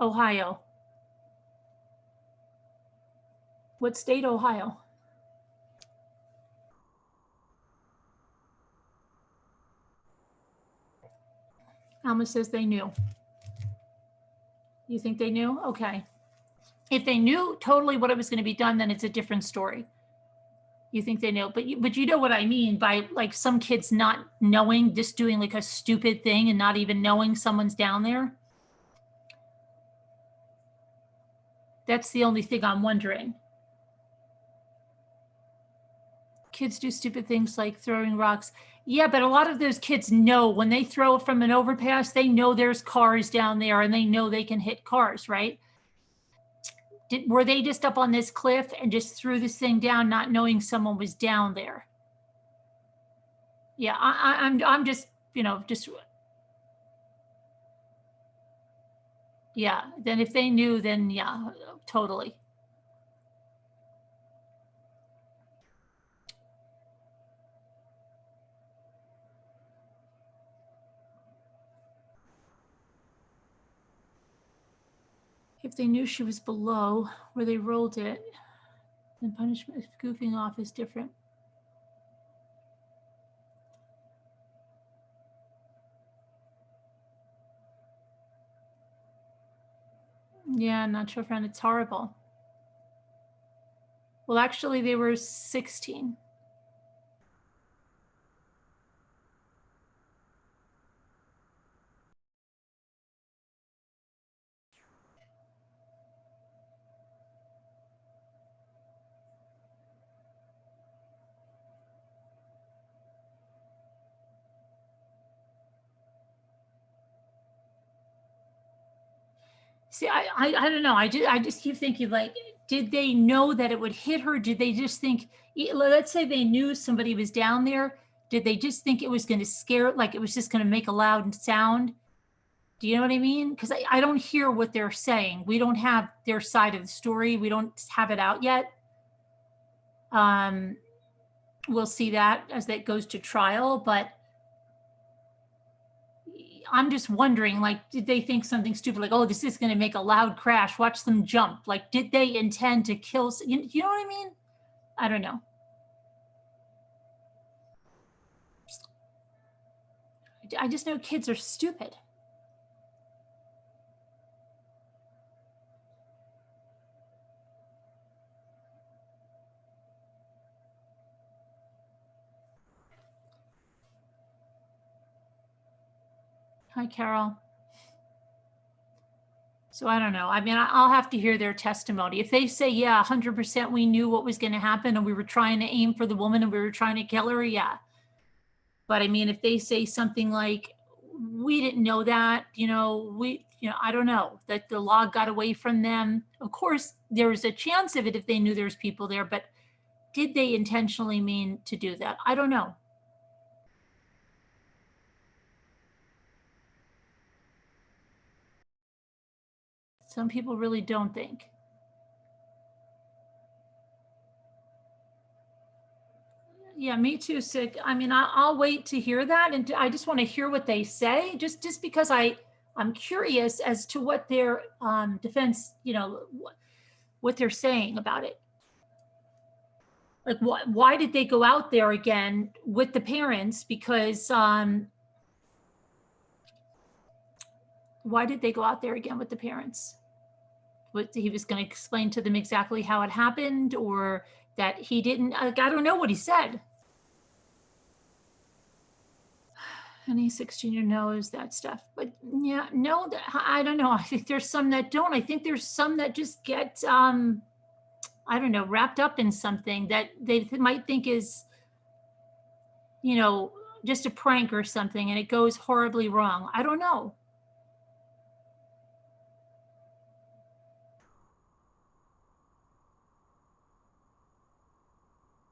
Ohio. What state? Ohio. Alma says they knew. You think they knew? Okay. If they knew totally what it was going to be done, then it's a different story. You think they knew, but you know what I mean by like some kids not knowing, just doing like a stupid thing and not even knowing someone's down there. That's the only thing I'm wondering. Kids do stupid things like throwing rocks. Yeah, but a lot of those kids know when they throw from an overpass, they know there's cars down there and they know they can hit cars, right? Were they just up on this cliff and just threw this thing down, not knowing someone was down there? Yeah, I'm just, you know, just, yeah. Then if they knew, then yeah, totally. If they knew she was below where they rolled it, then punishment, if goofing off is different. Yeah, not sure, friend. It's horrible. Well, actually, they were 16. See, I don't know. I just keep thinking like, did they know that it would hit her? Did they just think, let's say they knew somebody was down there. Did they just think it was going to scare, like it was just going to make a loud sound? Do you know what I mean? Because I don't hear what they're saying. We don't have their side of the story. We don't have it out yet. We'll see that as that goes to trial, but I'm just wondering, like, did they think something stupid, like, oh, this is going to make a loud crash, watch them jump? Like, did they intend to kill? You know what I mean? I don't know. I just know kids are stupid. Hi, Carol. So I don't know. I mean, I'll have to hear their testimony. If they say, yeah, 100% we knew what was going to happen and we were trying to aim for the woman and we were trying to kill her, yeah. But I mean, if they say something like, we didn't know that, I don't know, that the log got away from them. Of course, there's a chance of it if they knew there's people there, but did they intentionally mean to do that? I don't know. Some people really don't think. Yeah, me too, Sick. I mean, I'll wait to hear that, and I just want to hear what they say, just because I'm curious as to what their defense, what they're saying about it. Like, why did they go out there again with the parents? Because why did they go out there again with the parents? What, he was going to explain to them exactly how it happened, or that he didn't? Like, I don't know what he said. Any 16-year knows that stuff, but yeah, no, I don't know. I think there's some that don't. I think there's some that just get I don't know, wrapped up in something that they might think is, just a prank or something, and it goes horribly wrong. I don't know.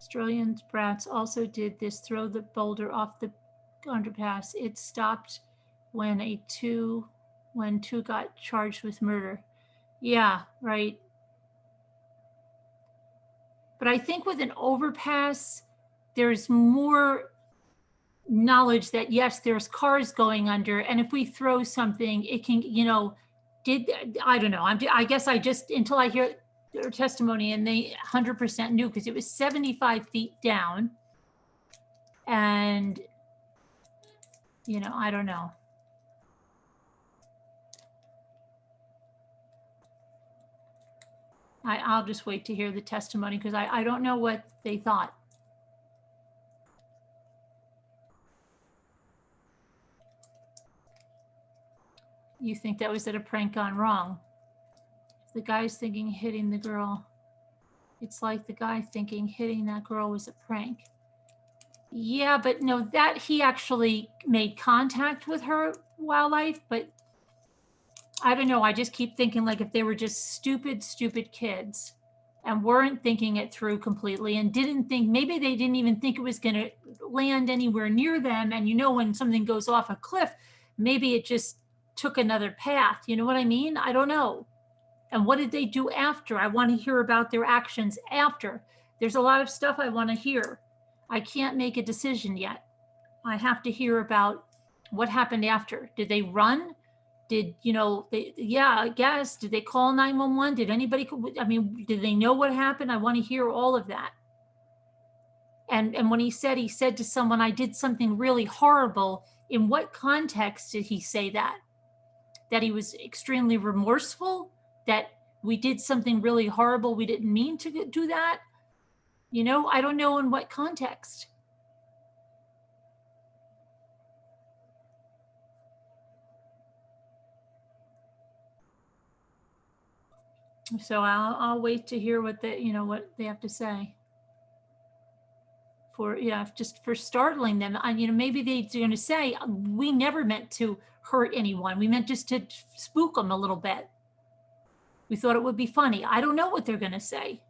Australian brats also did this, throw the boulder off the underpass. It stopped when two got charged with murder. Yeah, right. But I think with an overpass, there's more knowledge that yes, there's cars going under, and if we throw something, it can, I don't know. I guess I just, until I hear their testimony, and they 100% knew, because it was 75 feet down. And, you know, I don't know. I'll just wait to hear the testimony, because I don't know what they thought. You think that was that a prank gone wrong? If the guy's thinking hitting the girl, it's like the guy thinking hitting that girl was a prank. Yeah, but no, that he actually made contact with her wildlife, but I don't know. I just keep thinking, like, if they were just stupid kids and weren't thinking it through completely, and didn't think, maybe they didn't even think it was going to land anywhere near them. And you know, when something goes off a cliff, maybe it just took another path. You know what I mean? I don't know. And what did they do after? I want to hear about their actions after. There's a lot of stuff I want to hear. I can't make a decision yet. I have to hear about what happened after. Did they run? Did, you know, yeah, I guess, did they call 911? Did anybody, I mean, did they know what happened? I want to hear all of that. And when he said to someone, I did something really horrible, in what context did he say that? That he was extremely remorseful? That we did something really horrible, we didn't mean to do that? You know, I don't know in what context. So I'll wait to hear what what they have to say. For, yeah, just for startling them. You know, maybe they're going to say, we never meant to hurt anyone. We meant just to spook them a little bit. We thought it would be funny. I don't know what they're going to say.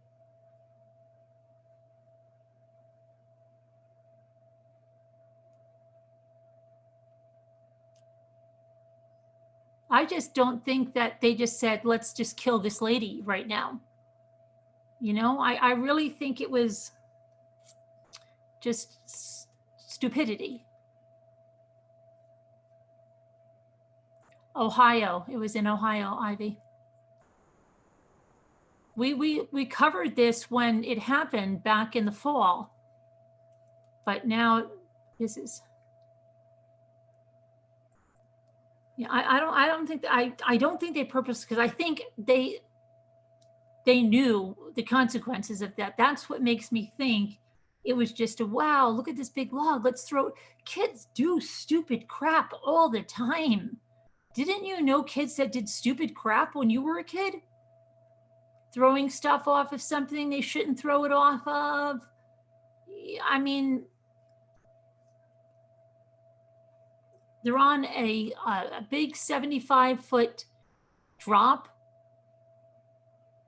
I just don't think that they just said, let's just kill this lady right now. You know, I really think it was just stupidity. Ohio. It was in Ohio, Ivy. We covered this when it happened back in the fall, but now this is. Yeah, I don't think they purposed, because I think they knew the consequences of that. That's what makes me think it was just a, wow, look at this big log, let's throw. Kids do stupid crap all the time. Didn't you know kids that did stupid crap when you were a kid? Throwing stuff off of something they shouldn't throw it off of. I mean, they're on a big 75-foot drop.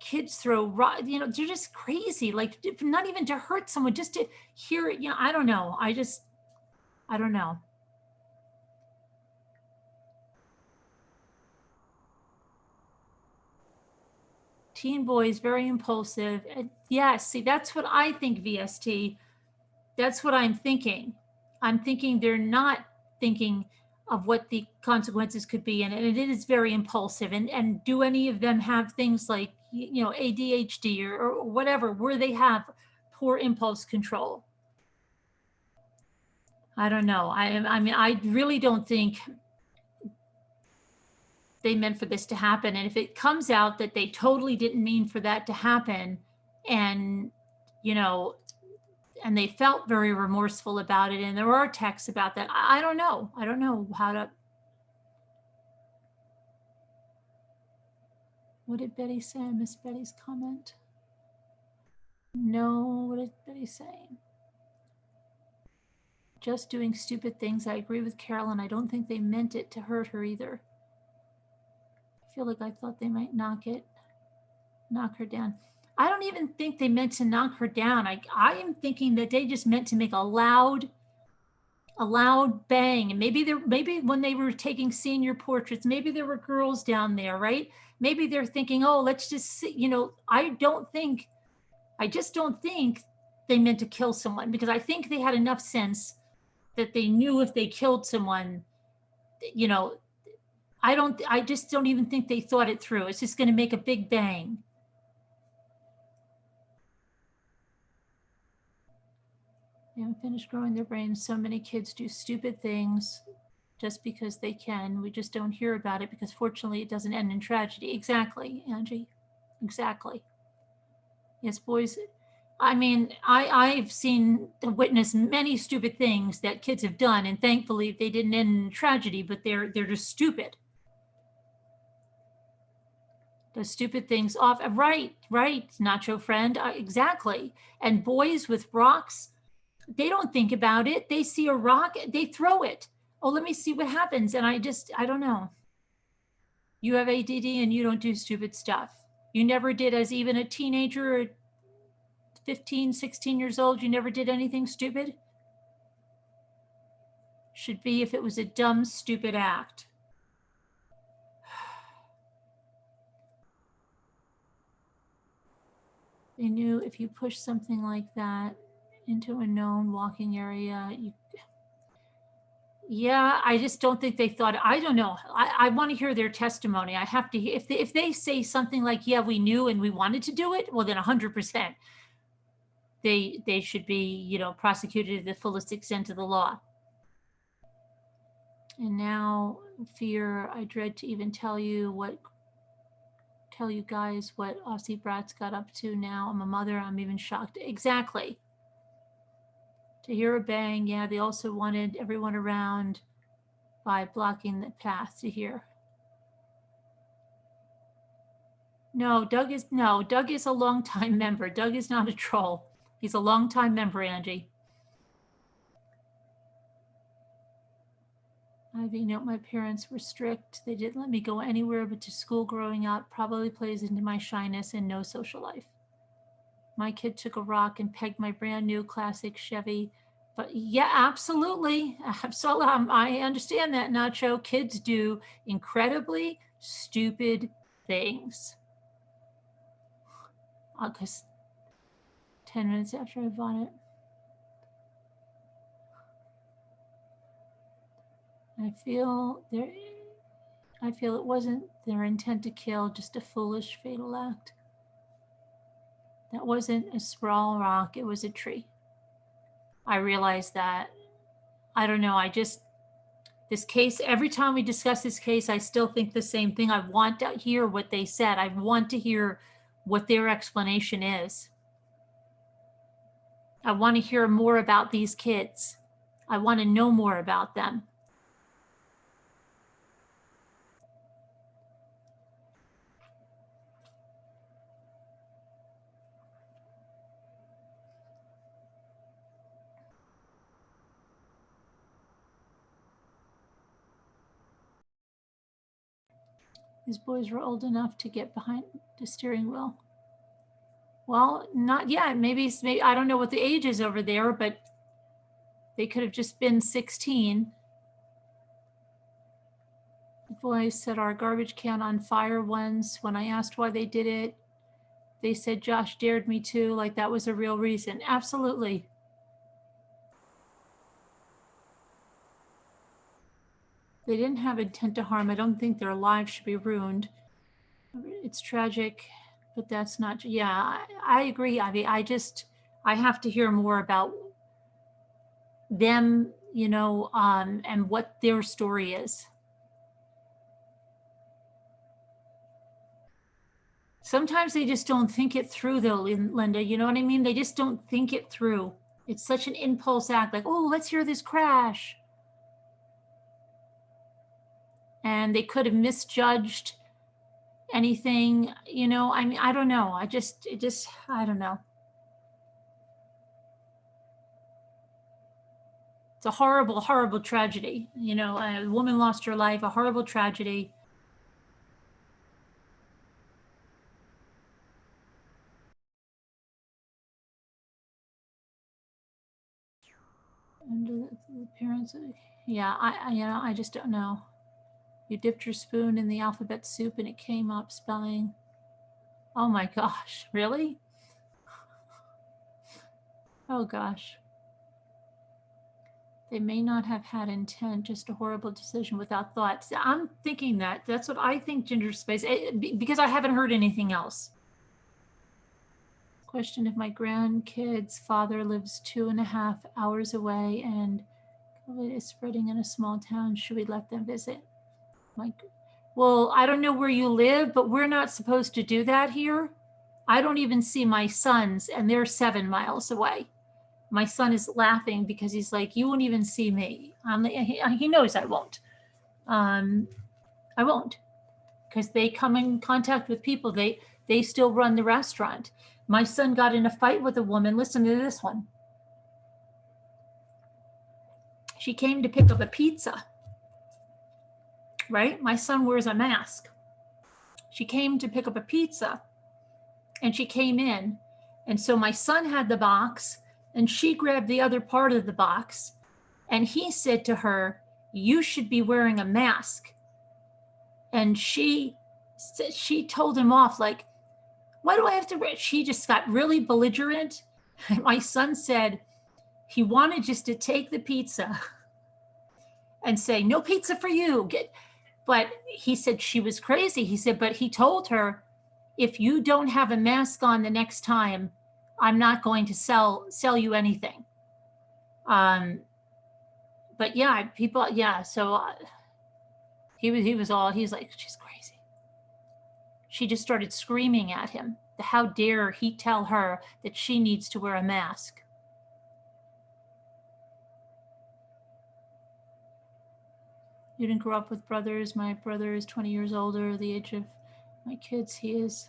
Kids throw, you know, they're just crazy. Like, not even to hurt someone, just to hear it. You know, I don't know. I don't know. Teen boys, very impulsive. Yes, see, that's what I think, VST. That's what I'm thinking. I'm thinking they're not thinking of what the consequences could be, and it is very impulsive. And do any of them have things like, you know, ADHD or whatever, where they have poor impulse control? I don't know. I mean, I really don't think they meant for this to happen. And if it comes out that they totally didn't mean for that to happen, and, you know, and they felt very remorseful about it, and there are texts about that, I don't know. I don't know how to. What did Betty say? I missed Betty's comment. No, what did Betty say? Just doing stupid things. I agree with Carolyn. I don't think they meant it to hurt her either. I feel like I thought they might knock her down. I don't even think they meant to knock her down. I am thinking that they just meant to make a loud bang. And maybe when they were taking senior portraits, maybe there were girls down there, right? Maybe they're thinking, oh, let's just see, you know. I just don't think they meant to kill someone, because I think they had enough sense that they knew if they killed someone, you know, I just don't even think they thought it through. It's just going to make a big bang. They haven't finished growing their brains. So many kids do stupid things just because they can. We just don't hear about it because fortunately it doesn't end in tragedy. Exactly, Angie. Exactly. Yes, boys. I mean, I've witnessed many stupid things that kids have done, and thankfully they didn't end in tragedy, but they're just stupid. Those stupid things off. Right, Nacho friend. Exactly. And boys with rocks, they don't think about it. They see a rock, they throw it. Oh, let me see what happens. And I don't know. You have ADD and you don't do stupid stuff. You never did as even a teenager, 15, 16 years old, you never did anything stupid? Should be if it was a dumb, stupid act. They knew if you push something like that into a known walking area, yeah, I just don't think they thought, I don't know. I want to hear their testimony. I have to, if they say something like, yeah, we knew and we wanted to do it, well, then 100%. They should be, prosecuted to the fullest extent of the law. And now fear, I dread to even tell you guys what Aussie Brats got up to now. I'm a mother, I'm even shocked. Exactly. To hear a bang, yeah, they also wanted everyone around by blocking the path to hear. No, Doug is a longtime member. Doug is not a troll. He's a longtime member, Angie. Ivy, my parents were strict. They didn't let me go anywhere but to school growing up. Probably plays into my shyness and no social life. My kid took a rock and pegged my brand new classic Chevy. But yeah, absolutely. Absolutely. I understand that, Nacho. Kids do incredibly stupid things. Because 10 minutes after I bought it, I feel it wasn't their intent to kill, just a foolish, fatal act. That wasn't a sprawl rock, it was a tree. I realized that. I don't know, this case, every time we discuss this case, I still think the same thing. I want to hear what they said. I want to hear what their explanation is. I want to hear more about these kids. I want to know more about them. These boys were old enough to get behind the steering wheel. Well, not yet. Maybe I don't know what the age is over there, but they could have just been 16. The boys set our garbage can on fire once. When I asked why they did it, they said Josh dared me to, like that was a real reason. Absolutely. They didn't have intent to harm. I don't think their lives should be ruined. It's tragic, but that's not, yeah, I agree, Ivy. I have to hear more about them, and what their story is. Sometimes they just don't think it through though, Linda, you know what I mean? They just don't think it through. It's such an impulse act, like, oh, let's hear this crash. And they could have misjudged anything, I mean, I don't know. I don't know. It's a horrible, horrible tragedy. A woman lost her life, a horrible tragedy. And the parents, yeah, I just don't know. You dipped your spoon in the alphabet soup and it came up spelling. Oh my gosh, really? Oh gosh. They may not have had intent, just a horrible decision without thought. I'm thinking that. That's what I think Ginger Spice, because I haven't heard anything else. Question: if my grandkid's father lives 2.5 hours away and COVID is spreading in a small town, should we let them visit? Well, I don't know where you live, but we're not supposed to do that here. I don't even see my sons, and they're 7 miles away. My son is laughing because he's like, you won't even see me. He knows I won't. I won't, because they come in contact with people. They still run the restaurant. My son got in a fight with a woman. Listen to this one. She came to pick up a pizza, right? My son wears a mask. She came to pick up a pizza, and she came in. And so my son had the box, and she grabbed the other part of the box. And he said to her, you should be wearing a mask. And she told him off, like, why do I have to wear it? She just got really belligerent. And my son said he wanted just to take the pizza and say, no pizza for you. But he said she was crazy. He said, but he told her, if you don't have a mask on the next time, I'm not going to sell you anything. But yeah, people, yeah. So he's like, she's crazy. She just started screaming at him. How dare he tell her that she needs to wear a mask? You didn't grow up with brothers. My brother is 20 years older, the age of my kids. He is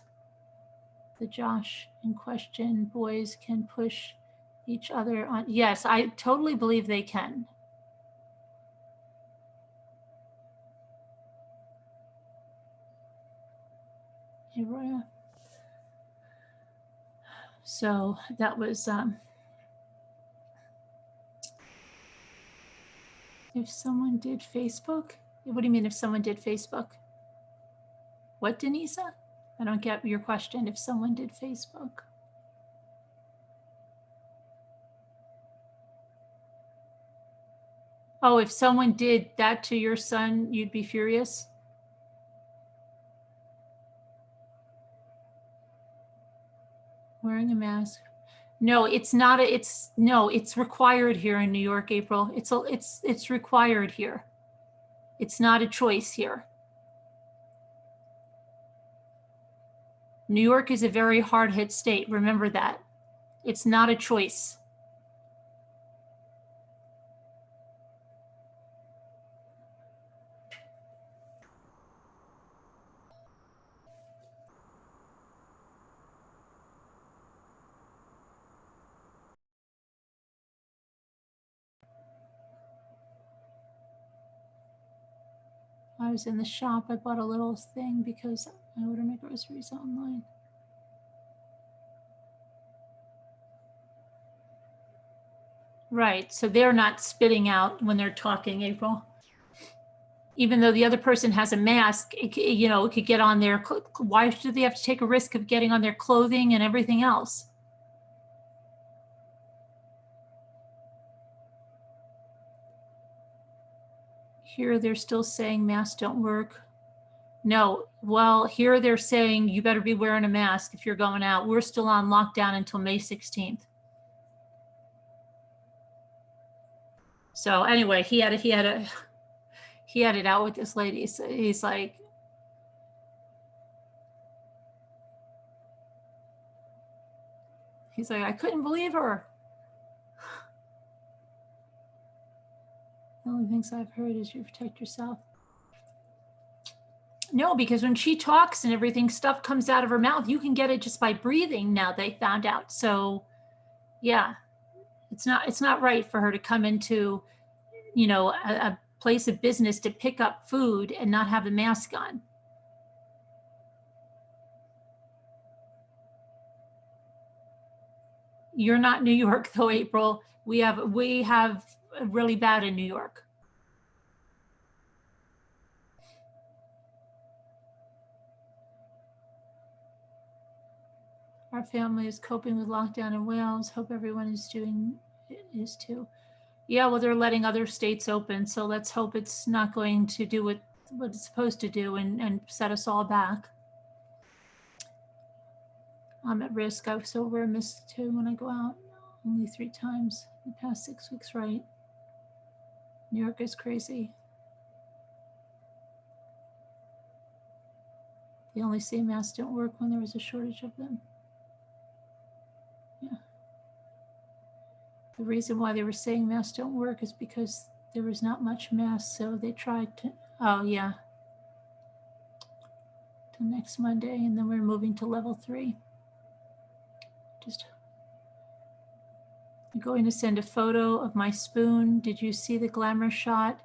the Josh in question. Boys can push each other on. Yes, I totally believe they can. So that was, if someone did Facebook? What do you mean if someone did Facebook? What, Denisa? I don't get your question. If someone did Facebook. Oh, if someone did that to your son, you'd be furious? Wearing a mask. No, it's not. It's required here in New York, April. It's required here. It's not a choice here. New York is a very hard hit state. Remember that. It's not a choice. I was in the shop. I bought a little thing because I order my groceries online. Right. So they're not spitting out when they're talking, April. Even though the other person has a mask, it could get on their. Why should they have to take a risk of getting on their clothing and everything else? Here they're still saying masks don't work. No, well, here they're saying you better be wearing a mask if you're going out. We're still on lockdown until May 16th. So anyway, he had it out with this lady. So he's like, I couldn't believe her. The only things I've heard is you protect yourself. No, because when she talks and everything, stuff comes out of her mouth. You can get it just by breathing now, they found out. So yeah, it's not right for her to come into, a place of business to pick up food and not have a mask on. You're not New York though, April. We have really bad in New York. Our family is coping with lockdown in Wales. Hope everyone is too. Yeah, well, they're letting other states open, so let's hope it's not going to do what it's supposed to do and set us all back. I'm at risk. I was over missed too when I go out. Only 3 times in the past 6 weeks, right? New York is crazy. They only say masks don't work when there was a shortage of them. Yeah. The reason why they were saying masks don't work is because there was not much masks, so they tried to, oh yeah, till next Monday, and then we're moving to level 3. Just, I'm going to send a photo of my spoon. Did you see the glamour shot?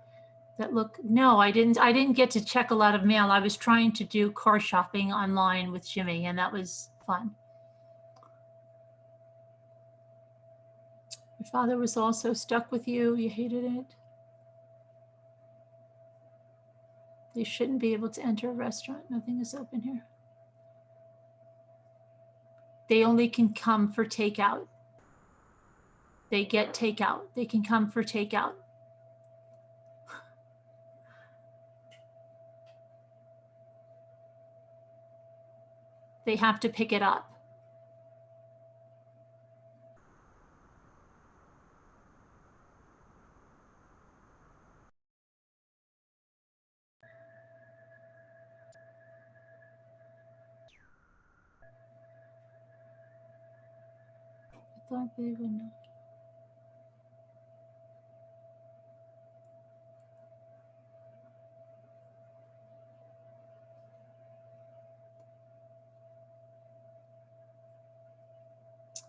That look, no, I didn't get to check a lot of mail. I was trying to do car shopping online with Jimmy, and that was fun. Your father was also stuck with you. You hated it. They shouldn't be able to enter a restaurant. Nothing is open here. They only can come for takeout. They get takeout. They can come for takeout. They have to pick it up. I thought they would not.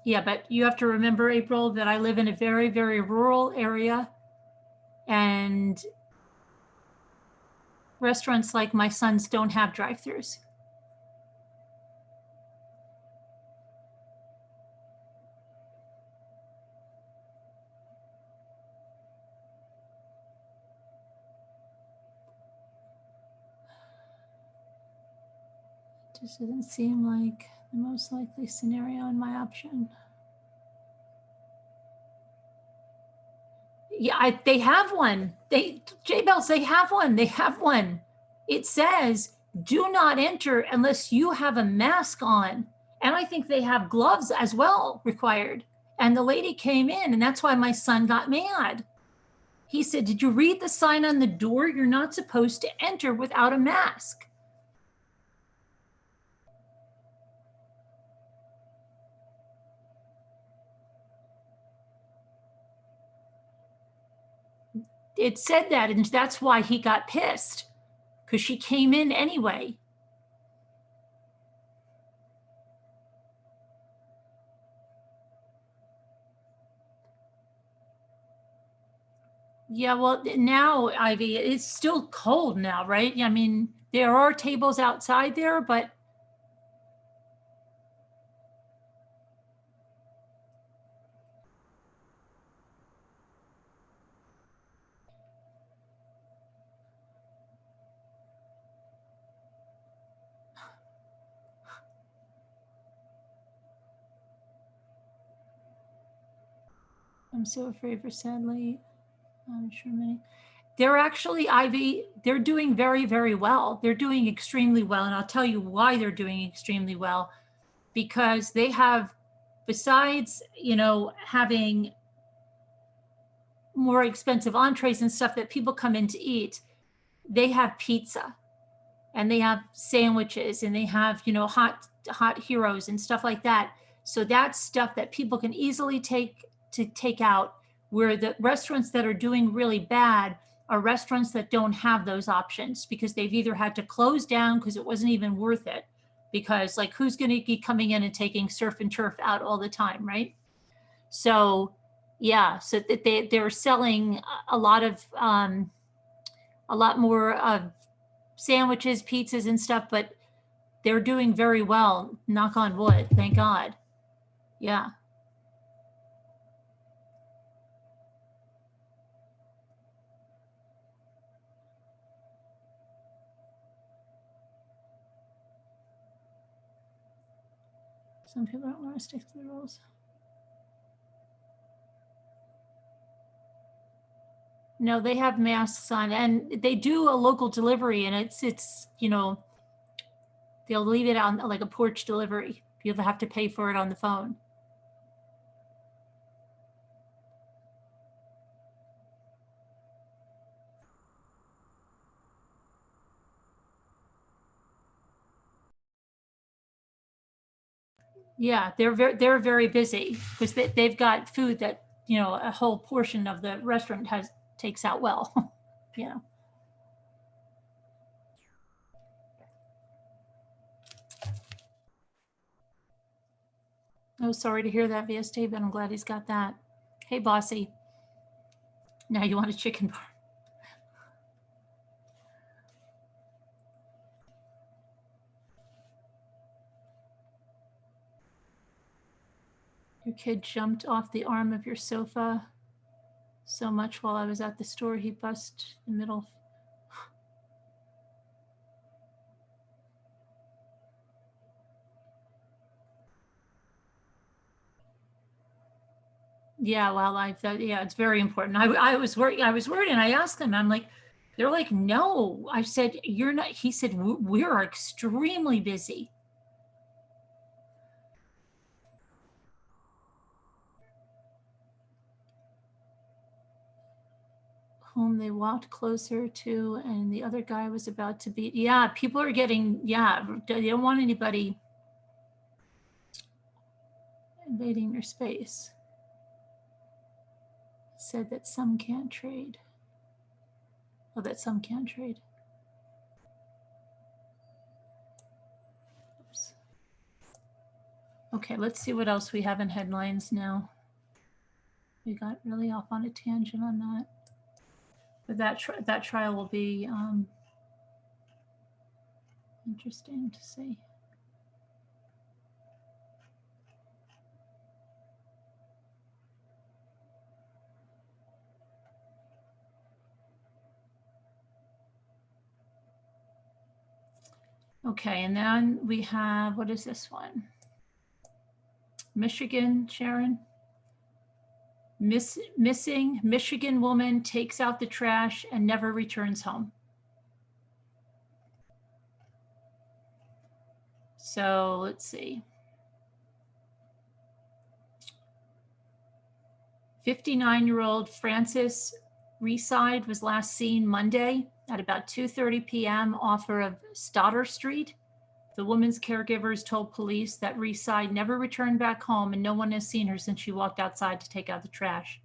Yeah, but you have to remember, April, that I live in a very, very rural area, and restaurants like my son's don't have drive-throughs. Just doesn't seem like the most likely scenario in my option. Yeah, they have one. J-Bells, they have one. They have one. It says, do not enter unless you have a mask on. And I think they have gloves as well required. And the lady came in, and that's why my son got mad. He said, did you read the sign on the door? You're not supposed to enter without a mask. It said that, and that's why he got pissed, because she came in anyway. Yeah, well, now, Ivy, it's still cold now, right? I mean, there are tables outside there, but I'm so afraid for sadly. I'm sure many. They're actually, Ivy, they're doing very, very well. They're doing extremely well. And I'll tell you why they're doing extremely well. Because they have, besides, you know, having more expensive entrees and stuff that people come in to eat, they have pizza and they have sandwiches and they have, you know, hot heroes and stuff like that. So that's stuff that people can easily take out, where the restaurants that are doing really bad are restaurants that don't have those options because they've either had to close down because it wasn't even worth it, because like who's going to be coming in and taking surf and turf out all the time, right? So yeah, so that they're selling a lot more of sandwiches, pizzas and stuff, but they're doing very well, knock on wood, thank God. Yeah. Some people don't want to stick to the rules. No, they have masks on, and they do a local delivery, and it's you know, they'll leave it on like a porch delivery. You'll have to pay for it on the phone. Yeah, they're very busy because they've got food that, you know, a whole portion of the restaurant takes out well. You know. Oh, sorry to hear that, VST, but I'm glad he's got that. Hey, bossy. Now you want a chicken bar. Your kid jumped off the arm of your sofa so much while I was at the store, he bust the middle. Yeah, wildlife. Yeah, it's very important. I was worried. And I asked them. I'm like, they're like, no. I said, you're not. He said, we're extremely busy. Whom they walked closer to, and the other guy was about to beat. Yeah, people are getting. Yeah, they don't want anybody invading their space. Said that some can't trade. Oh, that some can't trade. Oops. Okay, let's see what else we have in headlines now. We got really off on a tangent on that. But that trial will be interesting to see. Okay, and then we have, what is this one? Michigan, Sharon. Missing Michigan woman takes out the trash and never returns home. So let's see. 59-year-old Frances Reside was last seen Monday at about 2:30 p.m. off of Stoddard Street. The woman's caregivers told police that Reside never returned back home and no one has seen her since she walked outside to take out the trash.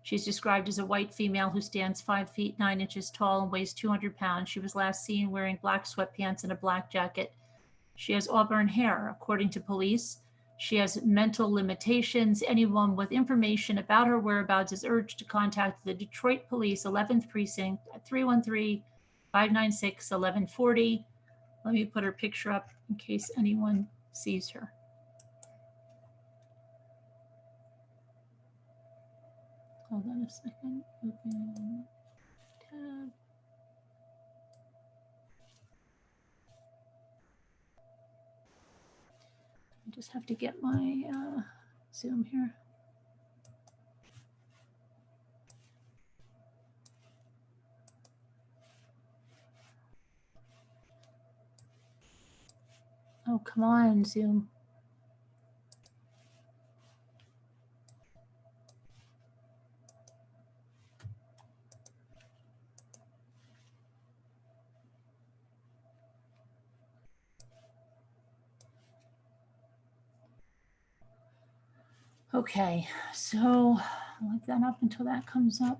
She's described as a white female who stands 5 feet 9 inches tall and weighs 200 pounds. She was last seen wearing black sweatpants and a black jacket. She has auburn hair, according to police. She has mental limitations. Anyone with information about her whereabouts is urged to contact the Detroit Police 11th Precinct at 313-596-1140. Let me put her picture up in case anyone sees her. Hold on a second. Open tab. I just have to get my Zoom here. Oh, come on, Zoom. Okay, so I'll leave that up until that comes up.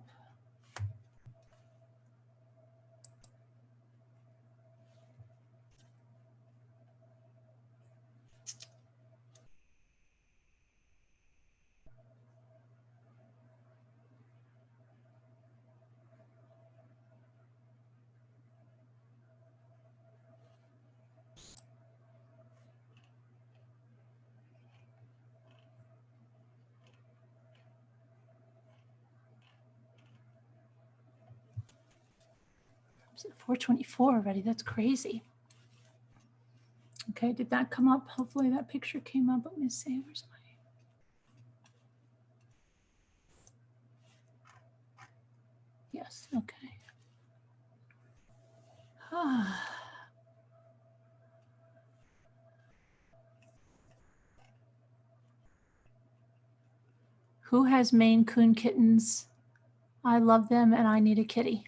It's at 4:24 already. That's crazy. Okay, did that come up? Hopefully that picture came up. Let me see. Where's my... Yes, okay. Who has Maine Coon kittens? I love them and I need a kitty.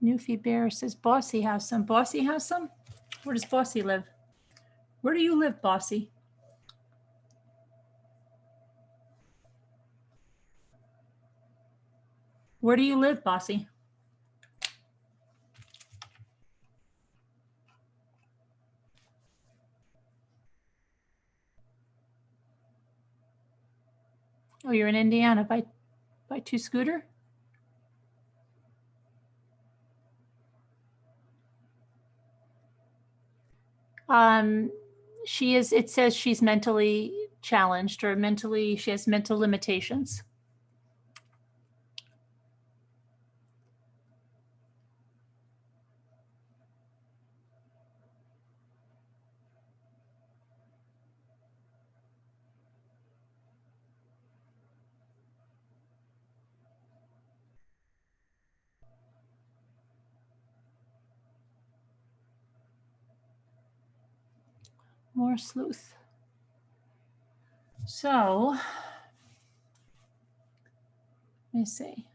Newfie Bear says Bossy has some. Bossy has some? Where does Bossy live? Where do you live, Bossy? Where do you live, Bossy? Oh, you're in Indiana by Two Scooter? She is, it says she's mentally challenged or she has mental limitations. More sleuth. So, let me see.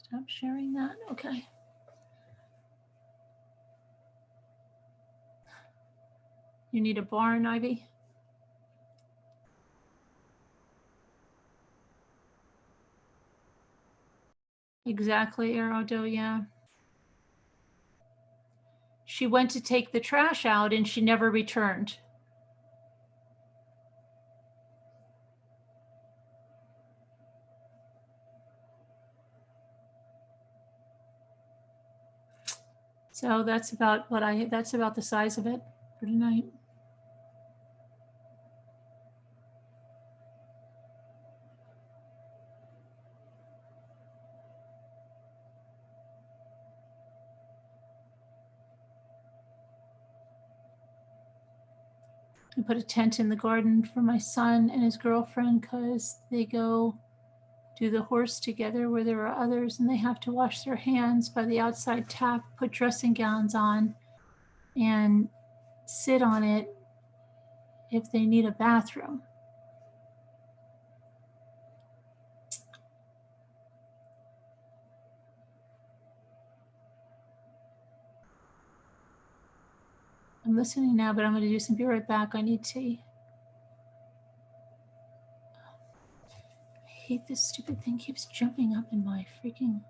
Stop sharing that. Okay. You need a barn, Ivy? Exactly, Aerodo, yeah. She went to take the trash out and she never returned. So that's about that's about the size of it for tonight. I put a tent in the garden for my son and his girlfriend because they go do the horse together where there are others and they have to wash their hands by the outside tap, put dressing gowns on, and sit on it if they need a bathroom. I'm listening now, but I'm going to do some. Be right back. I need tea. I hate this stupid thing keeps jumping up in my freaking.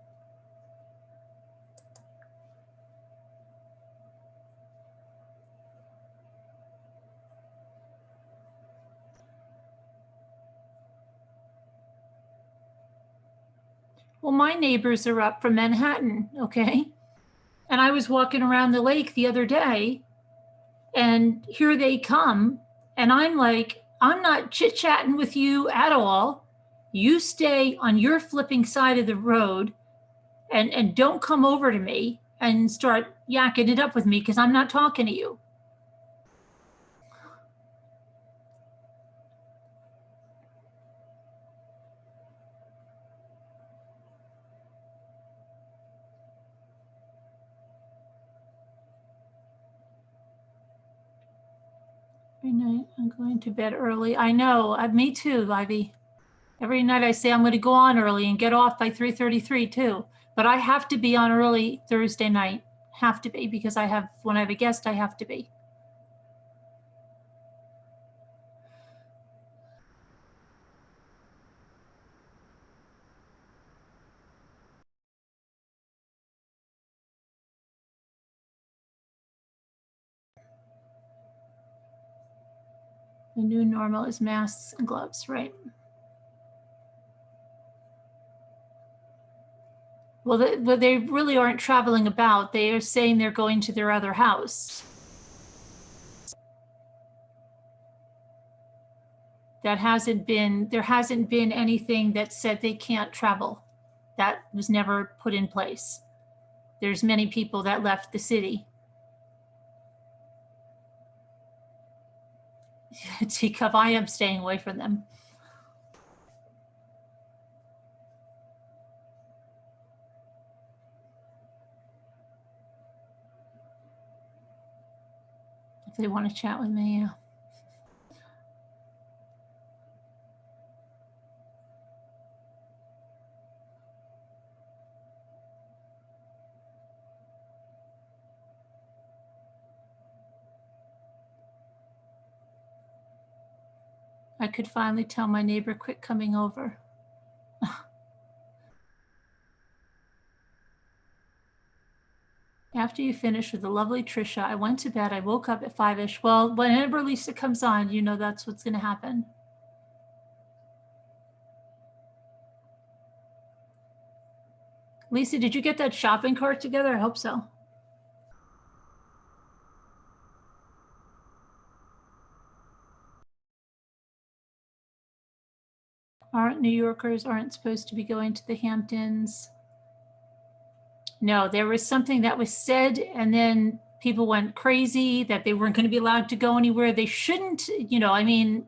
Well, my neighbors are up from Manhattan, okay? And I was walking around the lake the other day, and here they come. And I'm like, I'm not chit chatting with you at all. You stay on your flipping side of the road and don't come over to me and start yakking it up with me because I'm not talking to you. Every night I'm going to bed early. I know, me too, Ivy. Every night I say I'm going to go on early and get off by 3:33 too. But I have to be on early Thursday night. Have to be because when I have a guest, I have to be. The new normal is masks and gloves, right? Well, they really aren't traveling about. They are saying they're going to their other house. There hasn't been anything that said they can't travel. That was never put in place. there's many people that left the city. Teacup, I am staying away from them. If they want to chat with me, yeah. I could finally tell my neighbor, quit coming over. After you finish with the lovely Trisha, I went to bed. I woke up at 5-ish. Well, whenever Lisa comes on, you know that's what's going to happen. Lisa, did you get that shopping cart together? I hope so. Aren't New Yorkers aren't supposed to be going to the Hamptons? No, there was something that was said, and then people went crazy that they weren't going to be allowed to go anywhere. They shouldn't, you know, I mean,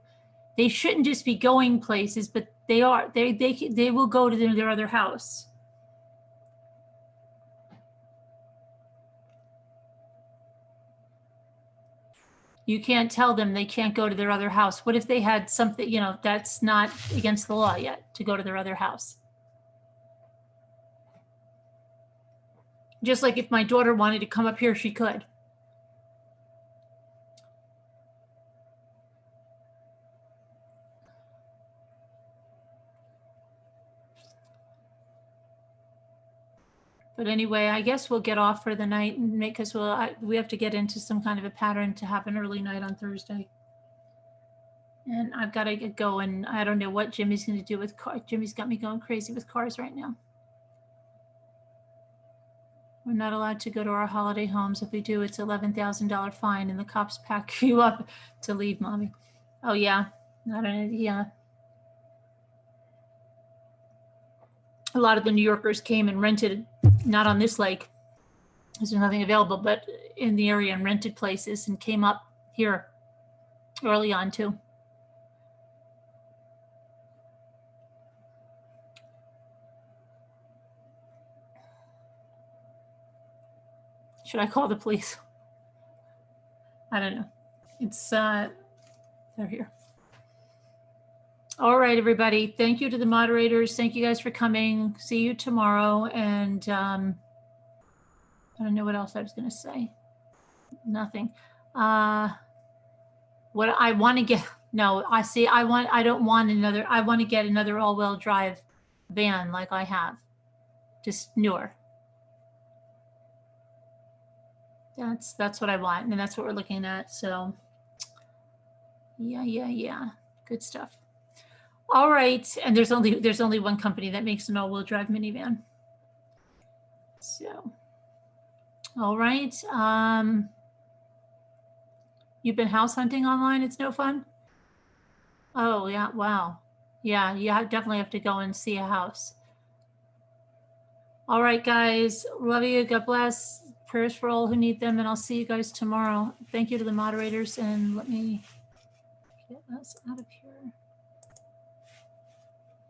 they shouldn't just be going places, but they are. They will go to their other house. You can't tell them they can't go to their other house. What if they had something, you know, that's not against the law yet to go to their other house? Just like if my daughter wanted to come up here, she could. But anyway, I guess we'll get off for the night and make us, we have to get into some kind of a pattern to have an early night on Thursday. And I've got to get going. I don't know what Jimmy's going to do with cars. Jimmy's got me going crazy with cars right now. We're not allowed to go to our holiday homes. If we do, it's $11,000 fine, and the cops pack you up to leave, Mommy. Oh yeah, I don't know. Yeah. A lot of the New Yorkers came and rented, not on this lake, there's nothing available, but in the area, and rented places and came up here early on too. Should I call the police? I don't know. It's, they're here. All right, everybody. Thank you to the moderators. Thank you guys for coming. See you tomorrow. And I don't know what else I was going to say. Nothing. What I want to get, no, I see, I don't want another, I want to get another all-wheel drive van like I have, just newer. That's what I want, and that's what we're looking at. So yeah, good stuff. All right, and there's only one company that makes an all-wheel drive minivan. So, all right. You've been house hunting online. It's no fun. Oh yeah, wow. Yeah, you definitely have to go and see a house. All right, guys. Love you. God bless. Prayers for all who need them, and I'll see you guys tomorrow. Thank you to the moderators, and let me get us out of here.